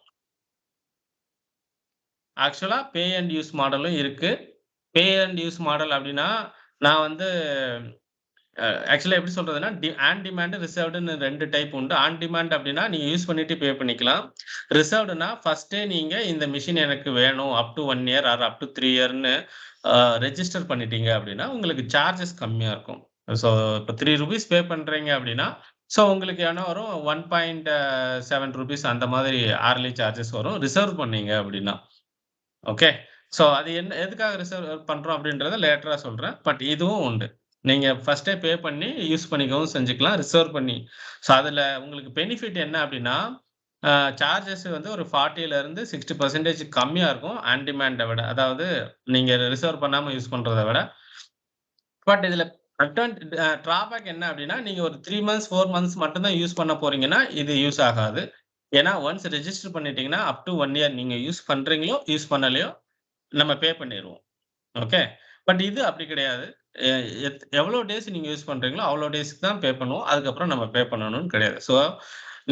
A: ஆக்சுவலா பே அண்ட் யூஸ் மாடலும் இருக்கு. பே அண்ட் யூஸ் மாடல் அப்படின்னா, நான் வந்து ஆக்சுவலா எப்படி சொல்றதுன்னா, ஆன் டிமாண்ட், ரிசர்வ்டுன்னு 2 டைப் உண்டு. ஆன் டிமாண்ட் அப்படின்னா, நீங்க யூஸ் பண்ணிட்டு பே பண்ணிக்கலாம். ரிசர்வ்டுன்னா ஃபர்ஸ்ட்டே நீங்க இந்த மெஷின் எனக்கு வேணும் up to 1 year or up to 3 இயர்ன்னு ரெஜிஸ்டர் பண்ணிட்டீங்க அப்படின்னா, உங்களுக்கு சார்ஜஸ் கம்மியா இருக்கும். ஸோ இப்ப ₹3 பே பண்றீங்க அப்படின்னா, ஸோ உங்களுக்கு என்ன வரும் ₹1.7 அந்த மாதிரி ஹார்லி சார்ஜஸ் வரும். ரிசர்வ் பண்ணீங்க அப்படின்னா. ஓகே. ஸோ அது எதுக்காக ரிசர்வ் பண்றோம் அப்படின்றத லேட்டரா சொல்றேன். பட் இதுவும் உண்டு. நீங்க ஃபர்ஸ்ட்டே பே பண்ணி யூஸ் பண்ணிக்கவும் செஞ்சுக்கலாம். ரிசர்வ் பண்ணி. ஸோ அதுல உங்களுக்கு பெனிஃபிட் என்ன அப்படின்னா, சார்ஜஸ் வந்து ஒரு 40லேருந்து 60% கம்மியா இருக்கும். ஆன் டிமாண்ட விட. அதாவது நீங்க ரிசர்வ் பண்ணாம யூஸ் பண்றத விட. பட் இதுல ட்ராபேக் என்ன அப்டின்னா, நீங்க ஒரு 3 மந்த்ஸ், 4 மந்த்ஸ் மட்டும் தான் யூஸ் பண்ண போறீங்கன்னா, இது யூஸ் ஆகாது. ஏன்னா, ஒன்ஸ் ரெஜிஸ்டர் பண்ணிட்டீங்கன்னா, அப் டூ 1 இயர் நீங்க யூஸ் பண்றீங்களோ, யூஸ் பண்ணலையோ, நம்ம பே பண்ணிருவோம். ஓகே. பட் இது அப்படி கிடையாது. எ எவ்வளோ டேஸ் நீங்க யூஸ் பண்றீங்களோ, அவ்வளோ டேஸ்க்கு தான் பே பண்ணுவோம். அதுக்கப்புறம் நம்ம பே பண்ணணும்னு கிடையாது. ஸோ,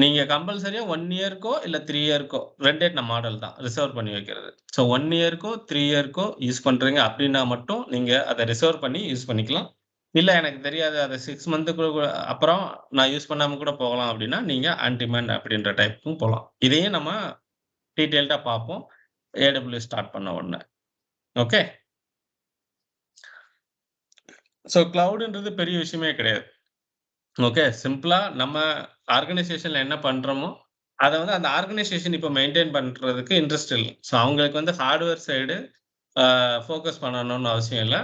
A: நீங்க கம்பல்சரியா 1 இயர்க்கோ இல்ல 3 இயர்க்கோ 2 மாடல் தான் ரிசர்வ் பண்ணி வைக்கிறது. ஸோ 1 இயர்க்கோ, 3 இயர்க்கோ யூஸ் பண்றீங்க அப்படின்னா மட்டும் நீங்க அத ரிசர்வ் பண்ணி யூஸ் பண்ணிக்கலாம். இல்ல எனக்கு தெரியாது அத 6 மந்த்துக்கு அப்புறம் நான் யூஸ் பண்ணாம கூட போகலாம் அப்படின்னா, நீங்க ஆன் டிமாண்ட் அப்படின்ற டைப்புக்கும் போலாம். இதையும் நம்ம டீட்டெயில்டா பார்ப்போம். AWS ஸ்டார்ட் பண்ண உடனே. ஓகே. ஸோ கிளவுடுன்றது பெரிய விஷயமே கிடையாது. ஓகே. சிம்பிளா நம்ம ஆர்கனைசேஷன்ல என்ன பண்றோமோ, அத வந்து அந்த ஆர்கனைசேஷன் இப்ப மெயின்டெயின் பண்றதுக்கு இன்ட்ரெஸ்ட் இல்ல. ஸோ அவங்களுக்கு வந்து ஹார்ட்வேர் சைடு ஃபோக்கஸ் பண்ணணும்னு அவசியம் இல்ல.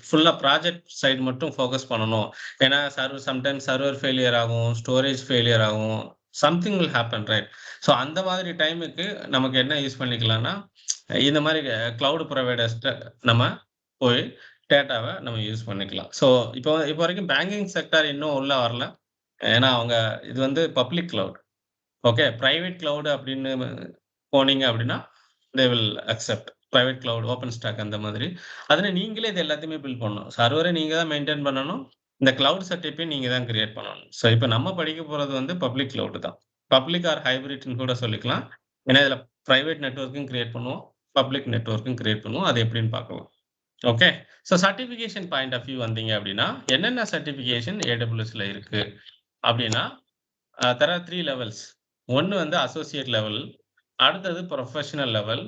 A: ஃபுல்லா ப்ராஜெக்ட் சைடு மட்டும் ஃபோக்கஸ் பண்ணணும். ஏன்னா சம்டைம்ஸ் சர்வர் ஃபெயிலியர் ஆகும், ஸ்டோரேஜ் ஃபெயிலியர் ஆகும். Something will happen right. So அந்த மாதிரி டைமுக்கு நமக்கு என்ன யூஸ் பண்ணிக்கலாம்னா, இந்த மாரி கிளவுட் புரொவைடர்ஸ்ட்ட நம்ம போய் டேட்டாவ நம்ம யூஸ் பண்ணிக்கலாம். ஸோ இப்போ இப்போ வரைக்கும் பேங்கிங் செக்டார் இன்னும் உள்ள வரல. ஏன்னா அவங்க இது வந்து public cloud. Okay. Private cloud அப்படின்னு போனீங்க அப்படின்னா, they will accept. Private cloud, OpenStack அந்த மாதிரி. அதுல நீங்களே இது எல்லாத்தையுமே பில்ட் பண்ணணும். சர்வர நீங்க தான் மெயின்டெயின் பண்ணணும். இந்த கிளவுட் செட்டப்பையும் நீங்க தான் கிரியேட் பண்ணணும். ஸோ இப்ப நம்ம படிக்க போறது வந்து பப்ளிக் கிளவுட் தான். பப்ளிக் ஆர் ஹைபிரிட்ன்னு கூட சொல்லிக்கலாம். ஏன்னா இதுல பிரைவேட் நெட்வொர்க்கும் கிரியேட் பண்ணுவோம். பப்ளிக் நெட்வொர்க்கும் கிரியேட் பண்ணுவோம். அது எப்படின்னு பார்க்கலாம். Okay. So certification point of view வந்தீங்க அப்படின்னா, என்னென்ன சர்டிஃபிகேஷன் AWSல இருக்கு அப்படின்னா, தேர் ஆர் 3 லெவல்ஸ். ஒண்ணு வந்து அசோசியேட் லெவல், அடுத்தது புரொஃபஷனல் லெவல்,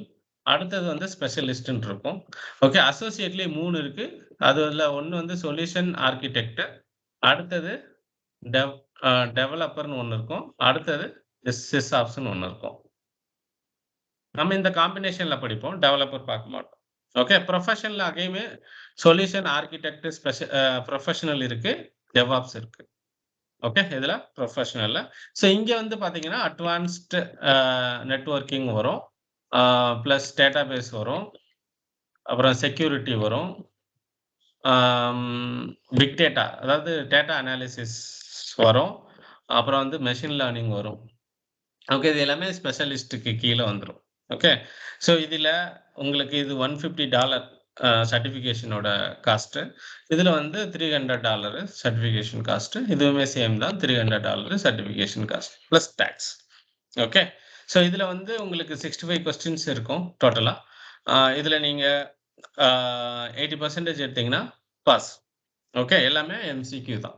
A: அடுத்தது வந்து ஸ்பெஷலிஸ்ட்ன்னு இருக்கும். ஓகே. அசோசியேட்லயே 3 இருக்கு. அதுல ஒண்ணு வந்து சொல்யூஷன் ஆர்க்கிடெக்ட், அடுத்தது டெவ் அ டெவலப்பர்ன்னு ஒண்ணு இருக்கும். அடுத்தது சிஸ்ஆப்ஸ்ன்னு ஒண்ணு இருக்கும். நம்ம இந்த காம்பினேஷன்ல படிப்போம். டெவலப்பர் பார்க்க மாட்டோம். ஓகே. புரொஃபஷனல்ல அகையுமே சொல்யூஷன் ஆர்க்கிடெக்ட் புரொஃபஷனல் இருக்கு. டெவாப்ஸ் இருக்கு. ஓகே. இதுல புரொஃபஷனல்ல. ஸோ இங்க வந்து பார்த்தீங்கன்னா, அட்வான்ஸ்டு நெட்வொர்க்கிங் வரும். பிளஸ் டேட்டாபேஸ் வரும். அப்புறம் செக்யூரிட்டி வரும். பிக் டேட்டா அதாவது டேட்டா அனாலிசிஸ் வரும். அப்புறம் வந்து மெஷின் லேர்னிங் வரும். ஓகே. இது எல்லாமே ஸ்பெஷலிஸ்ட்க்கு கீழ வந்துரும். ஓகே. ஸோ இதுல உங்களுக்கு இது $150 சர்டிஃபிகேஷனோட காஸ்ட்டு. இதுல வந்து $300 சர்டிஃபிகேஷன் காஸ்ட்டு. இதுவுமே சேம் தான் $300 certification cost plus tax. Okay. So இதுல வந்து உங்களுக்கு 65 கொஸ்டின்ஸ் இருக்கும் டோட்டலா. இதுல நீங்க 80% எடுத்தீங்கன்னா பாஸ். ஓகே. எல்லாமே MCQ தான்.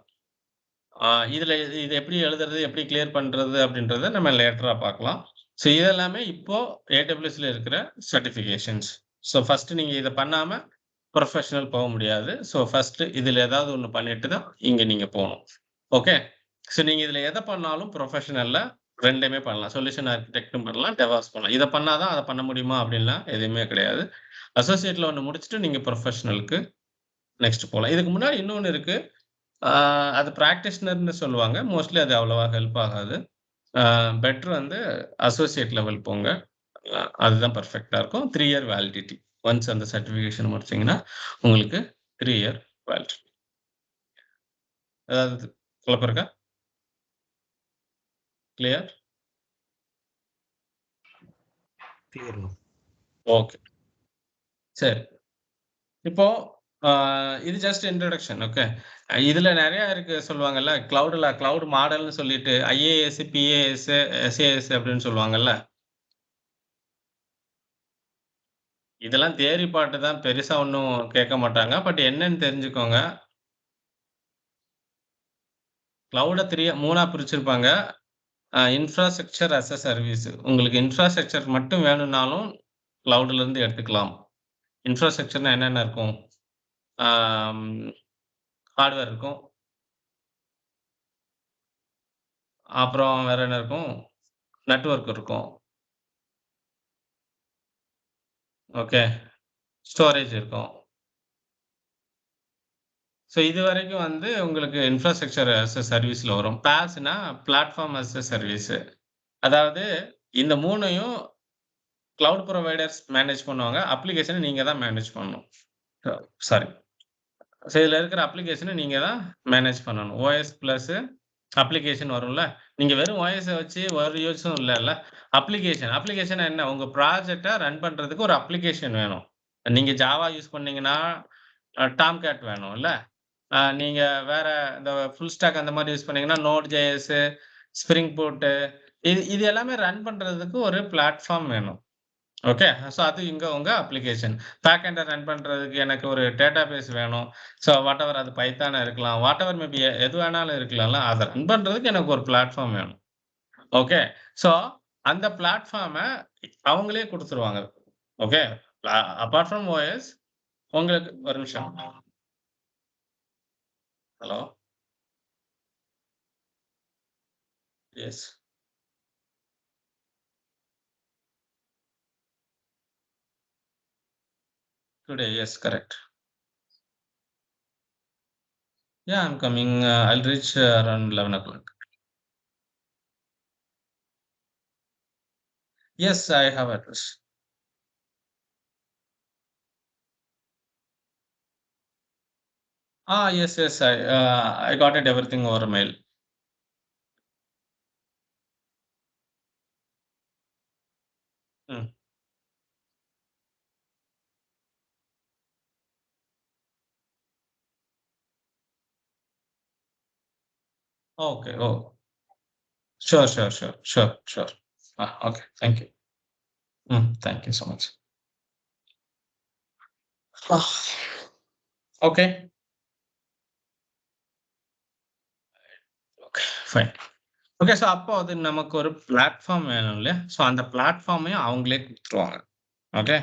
A: இதுல இது எப்படி எழுதுறது, எப்படி கிளியர் பண்றது அப்படின்றத நம்ம லேட்டரா பார்க்கலாம். ஸோ இதெல்லாமே இப்போ AWSல இருக்கிற சர்டிஃபிகேஷன்ஸ். ஸோ ஃபர்ஸ்ட் நீங்க இத பண்ணாம புரொஃபஷனல் போக முடியாது. ஸோ ஃபர்ஸ்ட் இதுல ஏதாவது ஒண்ணு பண்ணிட்டு தான் இங்க நீங்க போணும். ஓகே. ஸோ நீங்க இதுல எத பண்ணாலும் புரொஃபஷனல்ல 2மே பண்ணலாம். சொல்யூஷன் ஆர்க்கிடெக்ட்டும் பண்ணலாம், டெவாப்ஸ் பண்ணலாம். இத பண்ணா தான் அத பண்ண முடியுமா அப்படின்லாம் எதுவுமே கிடையாது. அசோசியேட்ல ஒண்ணு முடிச்சுட்டு நீங்க புரொஃபஷனலுக்கு நெக்ஸ்ட் போலாம். இதுக்கு முன்னாடி இன்னொன்னு இருக்கு. அது பிராக்டிஷனர்ன்னு சொல்லுவாங்க. மோஸ்ட்லி அது அவ்வளவா ஹெல்ப் ஆகாது. பெட்டர் வந்து அசோசியேட் லெவல் போங்க. அதுதான் பெர்ஃபெக்ட்டா இருக்கும். 3 இயர் வேலிடிட்டி. ஒன்ஸ் அந்த சர்டிஃபிகேஷன் முடிச்சீங்கன்னா, உங்களுக்கு 3 இயர் வேலிடிட்டி. ஏதாவது குழப்பம் இருக்கா? கிளியர்?
B: கிளியர்.
A: ஓகே. சரி. இப்போ இது ஜஸ்ட் இன்ட்ரோடக்ஷன். ஓகே. இதுல நெறைய இருக்கு சொல்லுவாங்கல்ல. கிளவுட் மாடல்னு சொல்லிட்டு IAS, PAS, SAS அப்படின்னு சொல்லுவாங்கல்ல. இதெல்லாம் தியரி பார்ட் தான். பெருசா ஒண்ணும் கேட்க மாட்டாங்க. பட் என்னன்னு தெரிஞ்சுக்கோங்க. கிளவுட 3ஆ பிரிச்சிருப்பாங்க. Infrastructure as a service. உங்களுக்கு இன்ஃப்ராஸ்ட்ரக்சர் மட்டும் வேணும்னாலும் கிளவுட்ல இருந்து எடுத்துக்கலாம். இன்ஃப்ராஸ்ட்ரக்சர்னா என்னென்ன இருக்கும்? ஆம் ஹார்ட்வேர் இருக்கும். அப்புறம் வேற என்ன இருக்கும்? நெட்வொர்க் இருக்கும். ஓகே. ஸ்டோரேஜ் இருக்கும். ஸோ இதுவரைக்கும் வந்து உங்களுக்கு இன்ஃப்ராஸ்ட்ரக்சர் அஸ் எ சர்வீஸ்ல வரும். PaaSனா பிளாட்ஃபார்ம் அஸ் எ சர்வீஸ். அதாவது இந்த 3யும் கிளவுட் புரொவைடர்ஸ் மேனேஜ் பண்ணுவாங்க. அப்ளிகேஷன நீங்க தான் மேனேஜ் பண்ணணும். சாரி. ஸோ இதுல இருக்கிற அப்ளிகேஷன நீங்க தான் மேனேஜ் பண்ணணும். OS பிளஸ் அப்ளிகேஷன் வரும்ல. நீங்க வெறும் OSஅ வச்சு ஒரு யூஸும் இல்லல்ல. அப்ளிகேஷன் என்ன? உங்க ப்ராஜெக்ட்ட ரன் பண்றதுக்கு ஒரு அப்ளிகேஷன் வேணும். நீங்க ஜாவா யூஸ் பண்ணீங்கன்னா, டாம்கேட் வேணும் இல்ல? நீங்க வேற இந்த ஃபுல் ஸ்டாக் அந்த மாரி யூஸ் பண்ணீங்கன்னா, Node.js, Spring Boot இது எல்லாமே ரன் பண்றதுக்கு ஒரு பிளாட்ஃபார்ம் வேணும். ஓகே. ஸோ அது இங்க உங்க அப்ளிகேஷன். பேக் எண்ட ரன் பண்றதுக்கு எனக்கு ஒரு டேட்டாபேஸ் வேணும். ஸோ வாட்டெவர் அது பைத்தானா இருக்கலாம். வாட்டெவர் மேபி எது வேணாலும் இருக்கலாம்ல. அத ரன் பண்றதுக்கு எனக்கு ஒரு பிளாட்ஃபார்ம் வேணும். ஓகே. ஸோ அந்த பிளாட்ஃபார்ம அவங்களே குடுத்துருவாங்க. ஓகே. அபார்ட் ஃப்ரம் OS உங்களுக்கு ஒரு நிமிஷம். Hello. Yes. Today, yes, correct. Yeah, I'm coming. I'll reach around 11 o'clock. Yes, I have address. Yes, yes. I got it everything over mail. Hmm. Okay. Oh, sure, sure, sure, sure, sure. Okay. Thank you. Thank you so much. Okay. Okay. Fine. Okay. So அப்போ அது நமக்கு ஒரு பிளாட்ஃபார்ம் வேணும் இல்லையா? ஸோ அந்த பிளாட்ஃபார்மையும் அவங்களே குடுத்துருவாங்க. Okay.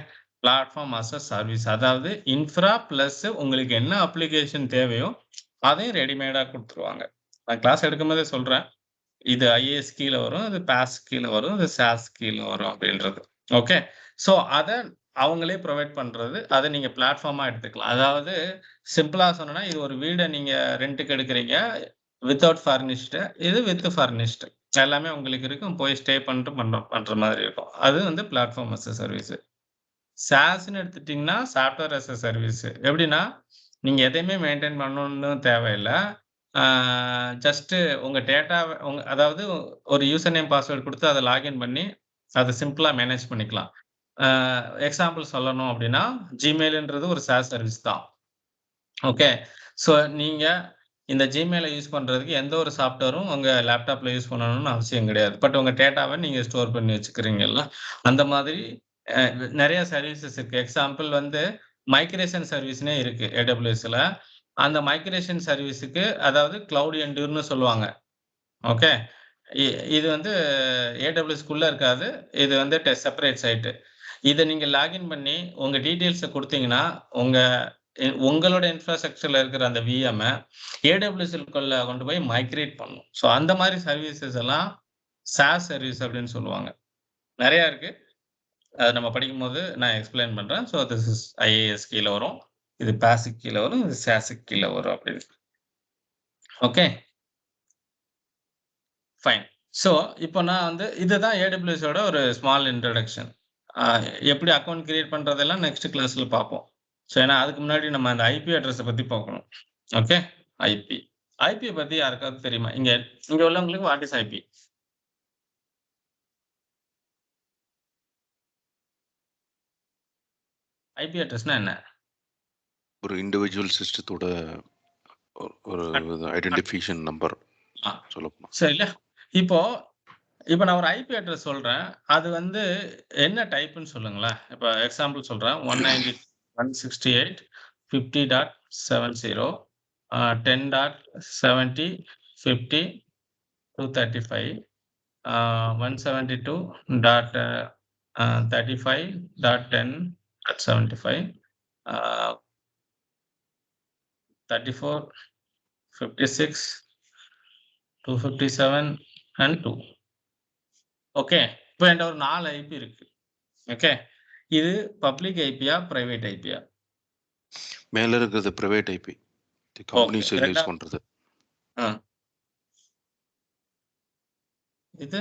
A: Platform as a service. அதாவது இன்ஃப்ரா பிளஸ் உங்களுக்கு என்ன அப்ளிகேஷன் தேவையோ, அதையும் ரெடிமேடா குடுத்துருவாங்க. நான் கிளாஸ் எடுக்கும்போதே சொல்றேன். இது IAS கீழ வரும். இது PaaS கீழ வரும். இது SaaS கீழ வரும் அப்படின்றது. ஓகே. ஸோ அத அவங்களே புரொவைட் பண்றது. அத நீங்க பிளாட்ஃபார்மா எடுத்துக்கலாம். அதாவது சிம்பிளா சொன்னோம்னா, இது ஒரு வீட நீங்க ரென்ட்க்கு எடுக்குறீங்க. Without furnished. இது வித் ஃபர்னிஷ்டு. எல்லாமே உங்களுக்கு இருக்கும். போய் ஸ்டே பண்ணிட்டு பண்ற மாதிரி இருக்கும். அது வந்து பிளாட்ஃபார்ம் அஸ் எ சர்வீஸ். SaaSன்னு எடுத்துட்டீங்கன்னா, சாஃப்ட்வேர் அஸ் எ சர்வீஸ். எப்படின்னா, நீங்க எதையுமே மெயின்டெயின் பண்ணணும்னு தேவையில்ல. ஆ ஜஸ்ட்டு உங்க டேட்டாவ அதாவது ஒரு யூசர் நேம், பாஸ்வேர்ட் குடுத்து அத லாகின் பண்ணி, அத சிம்பிளா மேனேஜ் பண்ணிக்கலாம். ஆ எக்ஸாம்பிள் சொல்லணும் அப்படின்னா, Gmailன்றது ஒரு SaaS சர்வீஸ் தான். ஓகே. ஸோ நீங்க இந்த Gmailஅ யூஸ் பண்றதுக்கு எந்த ஒரு சாஃப்ட்வேரும் உங்க லேப்டாப்ல யூஸ் பண்ணணும்னு அவசியம் கிடையாது. பட் உங்க டேட்டாவ நீங்க ஸ்டோர் பண்ணி வச்சுக்கிறீங்கல்ல. அந்த மாதிரி அ நெறைய சர்வீசஸ் இருக்கு. எக்ஸாம்பிள் வந்து மைக்ரேஷன் சர்வீஸ்ன்னே இருக்கு AWSல. அந்த மைக்ரேஷன் சர்வீஸ்க்கு அதாவது கிளவுட் என்டூர்ன்னு சொல்லுவாங்க. ஓகே. இ இது வந்து AWSக்குள்ள இருக்காது. இது வந்து செப்பரேட் சைட். இத நீங்க லாகின் பண்ணி உங்க டீட்டெயில்ஸ குடுத்தீங்கன்னா, உங்களோட இன்ஃப்ராஸ்ட்ரக்சர்ல இருக்கிற அந்த VMஅ AWSக்குள்ள கொண்டு போய் மைக்ரேட் பண்ணும். ஸோ அந்த மாரி சர்வீசஸ் எல்லாம் SaaS சர்வீஸ் அப்படின்னு சொல்லுவாங்க. நெறைய இருக்கு. அத நம்ம படிக்கும்போது நான் எக்ஸ்ப்ளைன் பண்றேன். ஸோ திஸ் இஸ் IAS கீழ வரும். இது PaaSக்கு கீழ வரும். இது SaaSக்கு கீழ வரும் அப்படின்னு. ஓகே. ஃபைன். ஸோ இப்போ நான் வந்து இதுதான் AWSஓட ஒரு ஸ்மால் இன்ட்ரோடக்ஷன். அ எப்படி அக்கவுண்ட் கிரியேட் பண்றதெல்லாம் நெக்ஸ்ட் கிளாஸ்ல பார்ப்போம். ஸோ ஏன்னா அதுக்கு முன்னாடி நம்ம அந்த IP அட்ரஸ பத்தி பார்க்கணும். ஓகே. ஐபி பத்தி யாருக்காவது தெரியுமா? இங்க இங்க உள்ளவங்களுக்கு வாட் இஸ் ஐபி? ஐபி அட்ரஸ்னா என்ன?
C: ஒரு இண்டிவிஜுவல் சிஸ்டத்தோட ஒரு ஐடென்டிஃபிகேஷன் நம்பர்
A: ஆ.
C: சொல்லப்போனா.
A: சரில்ல. இப்போ நான் ஒரு ஐபி அட்ரஸ் சொல்றேன். அது வந்து என்ன டைப்ன்னு சொல்லுங்களேன். இப்போ எக்ஸாம்பிள் சொல்றேன். 192.168.50.70 10.70.50.235 172.35.10.75 34, 56, 257 and 2. ஓகே. இப்போ என்கிட்ட ஒரு 4 ஐபி இருக்கு. ஓகே. இது பப்ளிக் ஐபியா, பிரைவேட் ஐபியா?
C: மேல இருக்கிறது பிரைவேட் ஐபி. கம்பெனி சைடுல யூஸ் பண்றது.
A: இது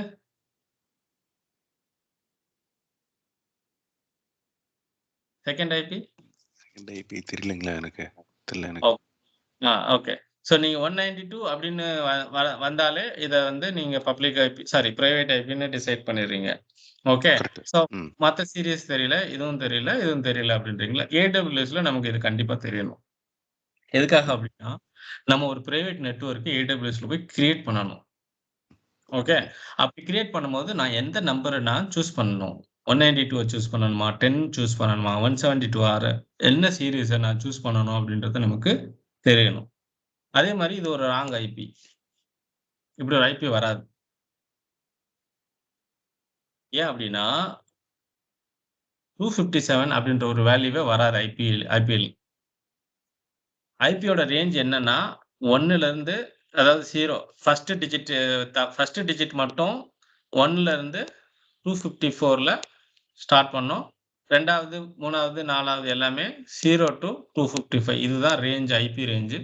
A: செகண்ட் ஐபி
C: இந்த ஐபி தெரியலங்களா எனக்கு தெரியல எனக்கு.
A: ஓகே. ஸோ நீங்க 192 அப்படின்னு வந்தாலே இத வந்து நீங்க பப்ளிக் ஐபி பிரைவேட் ஐபின்னு டிசைட் பண்ணிடுறீங்க. ஓகே.
C: கரெக்ட்.
A: ஸோ மத்த சீரிஸ் தெரியல, இதுவும் தெரியல அப்படின்றீங்களா? ஏடபிள்யூஎஸ்ல நமக்கு இது கண்டிப்பா தெரியணும். எதுக்காக அப்படின்னா, நம்ம ஒரு பிரைவேட் நெட்வொர்க் ஏடபிள்யூஎஸ்ல போய் கிரியேட் பண்ணணும். ஓகே. அப்படி கிரியேட் பண்ணும்போது நான் எந்த நம்பர நான் சூஸ் பண்ணணும். 192 சூஸ் பண்ணணுமா? 10 சூஸ் பண்ணணுமா? 172 ஆர் என்ன சீரிஸ நான் சூஸ் பண்ணணும் அப்படின்றது நமக்கு தெரியணும். அதே மாரி இது ஒரு ராங் ஐபி. இப்படி ஒரு ஐபி வராது. ஏன் அப்படின்னா 257 அப்படின்ற ஒரு வேல்யூவே வராது ஐபிஎல். ஐபியோட ரேஞ்ச் என்னன்னா 1ல அதாவது 0 ஃபர்ஸ்ட் டிஜிட் மட்டும் 1ல 254ல ஸ்டார்ட் பண்ணோம். 2வது, 3வது, 4வது எல்லாமே 0 to 255 இதுதான் range IP range.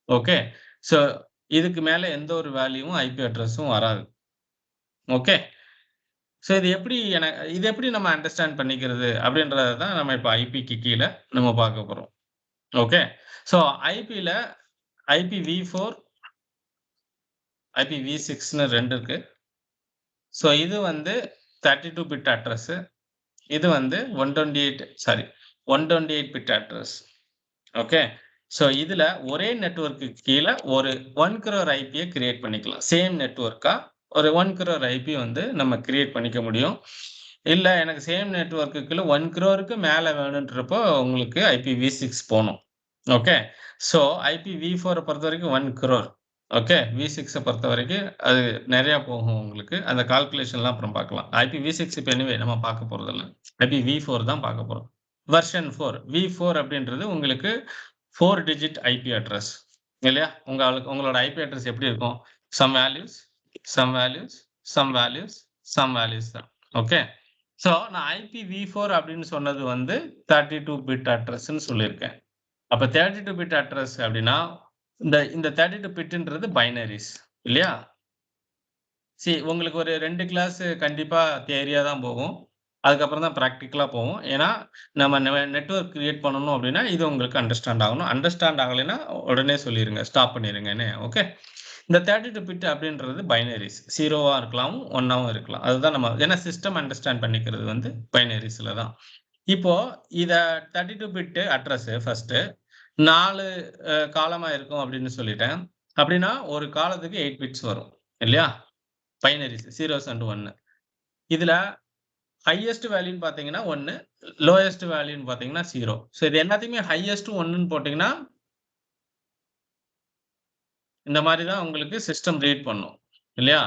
A: Okay. So இதுக்கு மேல எந்த ஒரு வேல்யூவும் ஐபி அட்ரஸும் வராது. ஓகே. ஸோ இது எப்படி நம்ம அண்டர்ஸ்டாண்ட் பண்ணிக்கிறது அப்படின்றத தான் நம்ம இப்ப ஐபிக்கு கீழ நம்ம பார்க்க போறோம். ஓகே. ஸோ ஐபில IPv4, IPv6ன்னு 2 இருக்கு. ஸோ இது வந்து 32 பிட் அட்ரஸ். இது வந்து 128 பிட் அட்ரஸ். ஓகே. ஸோ இதுல ஒரே நெட்வொர்க்கு கீழ ஒரு 1 crore ஐபியை கிரியேட் பண்ணிக்கலாம். சேம் நெட்வொர்க்கா ஒரு 1 crore ஐபி வந்து நம்ம கிரியேட் பண்ணிக்க முடியும். இல்ல எனக்கு சேம் நெட்வொர்க்குள்ள 1 crore மேல வேணுன்றப்போ உங்களுக்கு IPv6 போணும். ஓகே. ஸோ IPv4 பொறுத்தவரைக்கும் 1 crore. ஓகே. V6 பொறுத்தவரைக்கும் அது நிறைய போகும் உங்களுக்கு. அந்த கால்குலேஷன்லாம் அப்புறம் பார்க்கலாம். IPv6 இப்ப எனிவே நம்ம பார்க்க போறதில்ல. IPv4 தான் பார்க்க போறோம். வெர்ஷன் 4 V4 அப்படின்றது உங்களுக்கு 4 டிஜிட் ஐபி அட்ரஸ் இல்லையா? உங்களோட ஐபி அட்ரஸ் எப்படி இருக்கும்? சம் வேல்யூஸ் தான். ஓகே. ஸோ நான் IPv4 அப்படின்னு சொன்னது வந்து 32 பிட் அட்ரஸ்ன்னு சொல்லியிருக்கேன். அப்ப 32 பிட் அட்ரஸ் அப்படின்னா இந்த 32 பிட்ன்றது பைனரிஸ் இல்லையா? உங்களுக்கு ஒரு 2 கிளாஸ் கண்டிப்பா தியரியா தான் போகும். அதுக்கப்புறம் தான் பிராக்டிகலா போகும். ஏன்னா நம்ம நெட்வொர்க் கிரியேட் பண்ணணும் அப்படின்னா இது உங்களுக்கு அண்டர்ஸ்டாண்ட் ஆகணும். அண்டர்ஸ்டாண்ட் ஆகலைன்னா உடனே சொல்லிருங்க. ஸ்டாப் பண்ணிருங்கன்னு. ஓகே. இந்த 32 பிட் அப்படின்றது பைனரிஸ். 0வா இருக்கலாம், 1ஆவும் இருக்கலாம். அதுதான் நம்ம ஏன்னா சிஸ்டம் அண்டர்ஸ்டாண்ட் பண்ணிக்கிறது வந்து பைனரிஸ்ல தான். இப்போ இத 32 பிட் அட்ரஸ் ஃபர்ஸ்ட் 4 காலமா இருக்கும் அப்படின்னு சொல்லிட்டேன். அப்படின்னா ஒரு காலத்துக்கு 8 பிட்ஸ் வரும் இல்லையா? Binaries 0s and 1. இதுல ஹையஸ்ட் வேல்யூன்னு பாத்தீங்கன்னா 1, லோயஸ்ட் வேல்யூன்னு பாத்தீங்கன்னா 0. ஸோ இது எல்லாத்தையுமே ஹையஸ்ட் 1ன்னு போட்டீங்கன்னா இந்த மாதிரி தான் உங்களுக்கு சிஸ்டம் ரீட் பண்ணும் இல்லையா?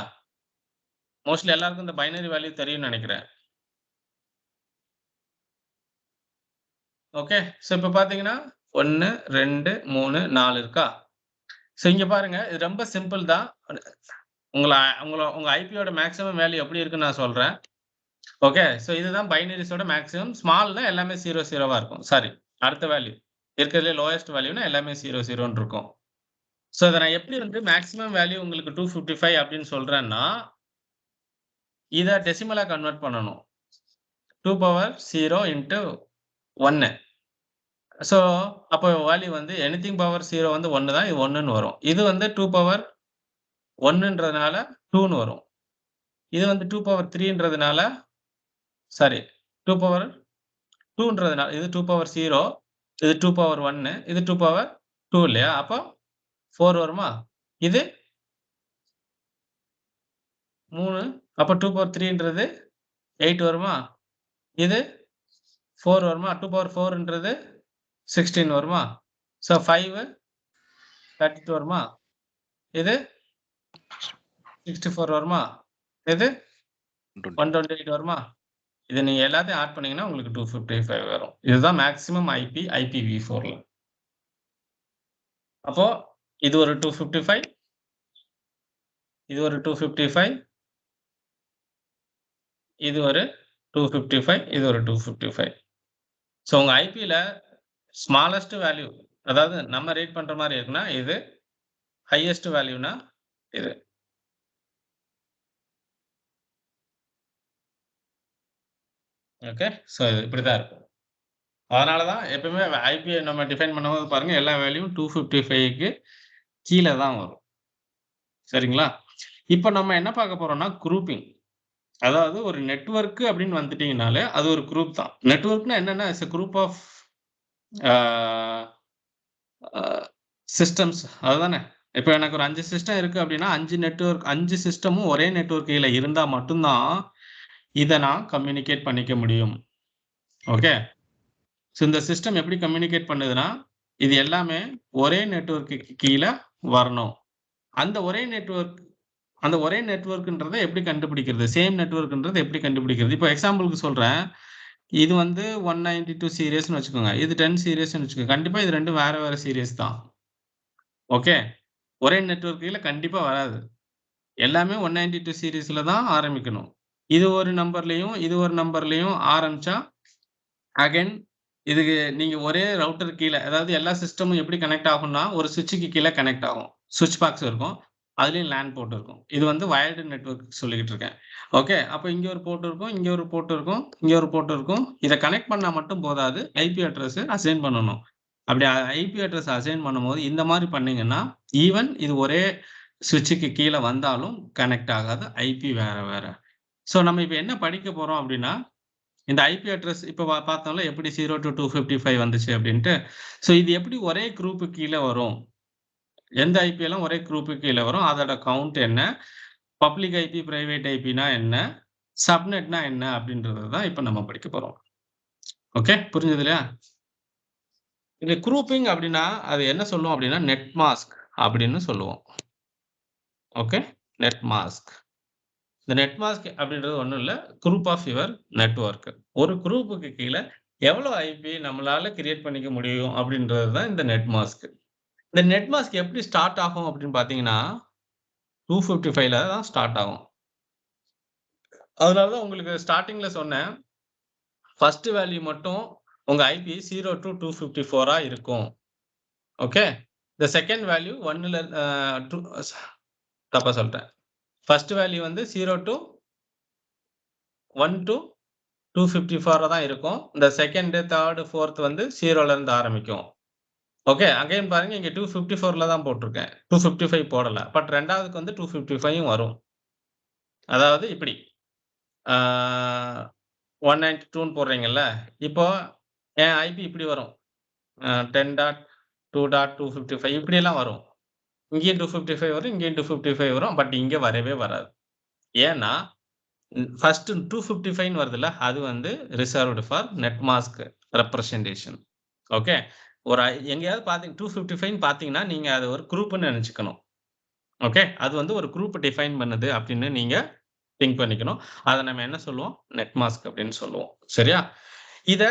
A: மோஸ்ட்லி எல்லாருக்கும் இந்த பைனரி வேல்யூ தெரியும்னு நினைக்கிறேன். ஓகே. ஸோ இப்ப பாத்தீங்கன்னா 1, 2, 3, 4 இருக்கா? ஸோ இங்க பாருங்க இது ரொம்ப சிம்பிள் தான். உங்க ஐபியோட மேக்ஸிமம் வேல்யூ எப்படி இருக்குன்னு நான் சொல்றேன். ஓகே. ஸோ இதுதான் பைனரிஸோட மேக்ஸிமம். ஸ்மால்னா எல்லாமே 0 இருக்கும். அடுத்த வேல்யூ இருக்கிறதுலே லோயஸ்ட் வேல்யூனா எல்லாமே 0 இருக்கும். ஸோ இதை நான் எப்படி வந்து மேக்ஸிமம் வேல்யூ உங்களுக்கு 255 அப்படின்னு சொல்றேன்னா இதை டெசிமலா கன்வெர்ட் பண்ணணும். 2 into 1. ஸோ அப்போ வேல்யூ வந்து எனிதிங் பவர் 0 வந்து 1 தான். இது 1ன்னு வரும். இது வந்து 2 2ன்னு வரும். இது வந்து 2 2 இது 2 இது 2 இது 2 இல்லையா? அப்போ 4 வருமா? இது 3 அப்போ 2 8 வருமா? இது 4 வருமா? 2 16 வருமா? ஸோ 5 32 வருமா? இது 64 வருமா? இது 128 வருமா? இதை நீங்க எல்லாத்தையும் ஆட் பண்ணீங்கன்னா உங்களுக்கு 255 வரும். இதுதான் மேக்ஸிமம் IPv4ல. அப்போ இது ஒரு 255, இது ஒரு 255, இது ஒரு 255, இது ஒரு 255. ஸோ உங்க ஐபில ஸ்மாலஸ்ட் வேல்யூ அதாவது நம்ம ரீட் பண்ற மாதிரி இருக்குன்னா இது, ஹையஸ்ட் வேல்யூனா இது. ஓகே. ஸோ இது இப்படிதான் இருக்கும். அதனால தான் எப்பவுமே ஐபி நம்ம டிஃபைன் பண்ணும்போது பாருங்க, எல்லா வேல்யூவும் 255க்கு கீழ தான் வரும். சரிங்களா? இப்ப நம்ம என்ன பார்க்க போறோம்னா, குரூப்பிங். அதாவது ஒரு நெட்வொர்க் அப்படின்னு வந்துட்டீங்கனாலே, அது ஒரு குரூப் தான். நெட்வொர்க்னா என்னன்னா, it's a group of ah a systems அதுதானே. இப்ப எனக்கு ஒரு 5 சிஸ்டம் இருக்கு அப்படின்னா, 5 சிஸ்டமும் ஒரே நெட்வொர்க் கீழ இருந்தா மட்டும் தான், இத நான் கம்யூனிகேட் பண்ணிக்க முடியும். ஓகே. ஸோ இந்த சிஸ்டம் எப்படி கம்யூனிகேட் பண்ணுதுன்னா, இது எல்லாமே ஒரே நெட்வொர்க்குக்கு கீழ வரணும். அந்த ஒரே நெட்வொர்க் அந்த ஒரே நெட்வொர்க்ன்றத எப்படி கண்டுபிடிக்கிறது? சேம் நெட்வொர்க்ன்றத எப்படி கண்டுபிடிக்கிறது? இப்போ எக்ஸாம்பிள்க்கு சொல்றேன். இது வந்து 192 சீரிஸ்ன்னு வச்சுக்கோங்க. இது 10 சீரிஸ்ன்னு வச்சுக்கோங்க. கண்டிப்பா இது 2ம் வேற வேற சீரிஸ் தான். ஓகே. ஒரே நெட்வொர்க் கீழ கண்டிப்பா வராது. எல்லாமே 192 சீரிஸ்ல தான் ஆரம்பிக்கணும். இது ஒரு நம்பர்லயும், இது ஒரு நம்பர்லயும் ஆரம்பிச்சா, அகைன் இதுக்கு நீங்க ஒரே ரவுட்டர் கீழ அதாவது எல்லா சிஸ்டமும் எப்படி கனெக்ட் ஆகும்னா, ஒரு ஸ்விட்ச்க்கு கீழ கனெக்ட் ஆகும். ஸ்விட்ச் பாக்ஸ் இருக்கும். அதுலயும் லேன் போர்ட் இருக்கும். இது வந்து வயர்டு நெட்வொர்க் சொல்லிக்கிட்டு இருக்கேன். ஓகே. அப்ப இங்க ஒரு போர்ட் இருக்கும், இங்க ஒரு போர்ட் இருக்கும், இங்க ஒரு போர்ட் இருக்கும். இத கனெக்ட் பண்ணா மட்டும் போதாது. ஐபி அட்ரஸ் அசைன் பண்ணணும். அப்படி ஐபி அட்ரஸ் அசைன் பண்ணும்போது இந்த மாரி பண்ணீங்கன்னா, ஈவன் இது ஒரே ஸ்விட்ச்க்கு கீழ வந்தாலும் கனெக்ட் ஆகாது. ஐபி வேற வேற. ஸோ நம்ம இப்ப என்ன படிக்க போறோம் அப்படின்னா, இந்த ஐபி அட்ரஸ் இப்ப பார்த்தோம்ல எப்படி 0 டூ 255 வந்துச்சு அப்படின்ட்டு. ஸோ இது எப்படி ஒரே குரூப்க்கு கீழ வரும்? எந்த ஐபி எல்லாம் ஒரே குரூப்க்கு கீழ வரும்? அதோட கவுண்ட் என்ன? பப்ளிக் ஐபி, பிரைவேட் ஐபின்னா என்ன? சப்நெட்னா என்ன? அப்படின்றத தான் இப்ப நம்ம படிக்க போறோம். ஓகே. புரிஞ்சது இல்லையா? இந்த குரூப்பிங் அப்படின்னா, அது என்ன சொல்லும் அப்படின்னா, நெட் மாஸ்க் அப்படின்னு சொல்லுவோம். ஓகே. Net mask. இந்த நெட் மாஸ்க் அப்படின்றது ஒண்ணும் இல்ல. Group of your network. ஒரு குரூப்புக்கு கீழ எவ்வளோ ஐபி நம்மளால கிரியேட் பண்ணிக்க முடியும் அப்படின்றது தான் இந்த நெட் மாஸ்க். இந்த நெட் மாஸ்க் எப்படி ஸ்டார்ட் ஆகும் அப்படின்னு பார்த்தீங்கன்னா, 255ல தான் ஸ்டார்ட் ஆகும். அதனால தான் உங்களுக்கு ஸ்டார்ட்டிங்ல சொன்னேன். ஃபர்ஸ்ட் வேல்யூ மட்டும் உங்க ஐபி 0 டூ 254ஆ இருக்கும். ஓகே. இந்த செகண்ட் வேல்யூ 1ல 2 தப்பா சொல்லிட்டேன். ஃபர்ஸ்ட் வேல்யூ வந்து 0 டூ 1 டூ 254 தான் இருக்கும். இந்த செகண்ட், தேர்ட், ஃபோர்த் வந்து 0ல இருந்து ஆரம்பிக்கும். ஓகே. அகைன் பாருங்க இங்க 254ல தான் போட்டிருக்கேன். 255 போடல. பட் 2வதுக்கு வந்து 255ம் வரும். அதாவது இப்படி. ஆ 192ன்னு போடுறீங்கல்ல. இப்போ என் ஐபி இப்படி வரும். 10.2.255 இப்படியெல்லாம் வரும். இங்கேயும் 255 வரும், இங்கேயும் 255 வரும். பட் இங்க வரவே வராது. ஏன்னா, ஃபர்ஸ்ட் 255ன்னு வருதுல்ல, அது வந்து reserved for net mask representation. Okay. எங்கேயாவது 255ன்னு பார்த்தீங்கன்னா, நீங்க அத ஒரு குரூப்ன்னு நெனச்சுக்கணும். ஓகே. அது வந்து ஒரு குரூப் டிஃபைன் பண்ணுது அப்படின்னு நீங்க திங்க் பண்ணிக்கணும். அத நம்ம என்ன சொல்லுவோம்? நெட் மாஸ்க் அப்படின்னு சொல்லுவோம். சரியா? இத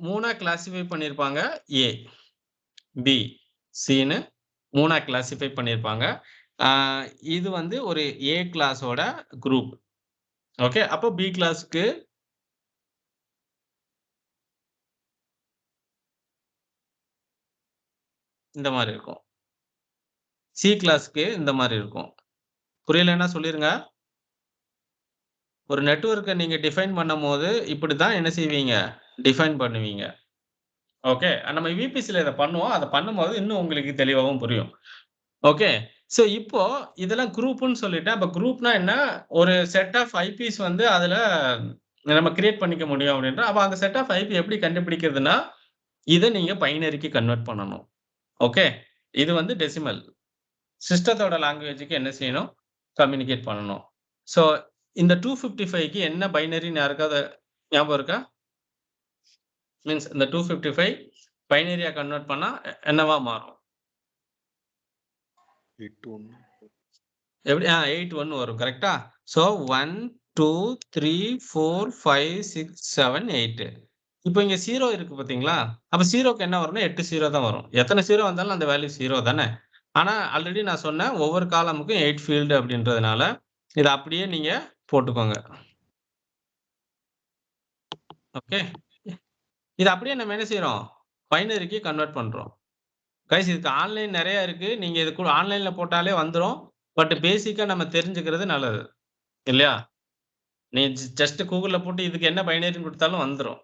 A: 3ஆ கிளாசிஃபை பண்ணியிருப்பாங்க. ஏ, பி, சின்னு 3ஆ கிளாசிஃபை பண்ணியிருப்பாங்க. ஆ இது வந்து ஒரு ஏ கிளாஸோட குரூப். ஓகே. அப்போ பி கிளாஸ்க்கு இந்த மாரி இருக்கும். சி கிளாஸ்க்கு இந்த மாரி இருக்கும். புரியலன்னா சொல்லிருங்க. ஒரு நெட்வொர்க்க நீங்க டிஃபைன் பண்ணும்போது, இப்படித்தான் என்ன செய்வீங்க? டிஃபைன் பண்ணுவீங்க. ஓகே. நம்ம விபிசில இத பண்ணுவோம். அத பண்ணும்போது இன்னும் உங்களுக்கு தெளிவாவும் புரியும். ஓகே. ஸோ இப்போ இதெல்லாம் குரூப்ன்னு சொல்லிட்டேன். அப்ப குரூப்னா என்ன? ஒரு செட் ஆஃப் ஐபிஸ் வந்து அதுல நம்ம கிரியேட் பண்ணிக்க முடியும் அப்படின்ற அப்ப அந்த செட் ஆஃப் ஐபி எப்படி கண்டுபிடிக்கிறதுன்னா, இத நீங்க பைனரிக்கு கன்வெர்ட் பண்ணணும். ஓகே. இது வந்து டெசிமல். சிஸ்டத்தோட லாங்குவேஜ்க்கு என்ன செய்யணும்? கம்யூனிகேட் பண்ணணும். ஸோ இந்த 255க்கு என்ன பைனரின்னு யாருக்காவது ஞாபகம் இருக்கா? மீன்ஸ் இந்த 255 பைனரியா கன்வெர்ட் பண்ணா என்னவா மாறும்?
C: 81
A: எப்படி 81 வரும். கரெக்ட்டா? ஸோ 1, 2, 3, 4, 5, 6, 7, 8. இப்போ இங்க 0 இருக்கு பார்த்தீங்களா? அப்ப 0க்கு என்ன வரும்னா 8 0 தான் வரும். எத்தன 0 வந்தாலும் அந்த வேல்யூ 0 தானே! ஆனா ஆல்ரெடி நான் சொன்னேன் ஒவ்வொரு காலமுக்கும் 8 ஃபீல்ட் அப்படின்றதுனால, இத அப்படியே நீங்க போட்டுக்கோங்க. ஓகே. இத அப்படியே நம்ம என்ன செய்றோம்? பைனரிக்கு கன்வெர்ட் பண்றோம். கைஸ் இதுக்கு ஆன்லைன் நெறைய இருக்கு. நீங்க இது கூட ஆன்லைன்ல போட்டாலே வந்துரும். பட் பேசிக்கா நம்ம தெரிஞ்சுக்கிறது நல்லது. இல்லையா? நீ ஜஸ்ட் கூகுள்ல போட்டு இதுக்கு என்ன பைனரின்னு குடுத்தாலும் வந்துரும்.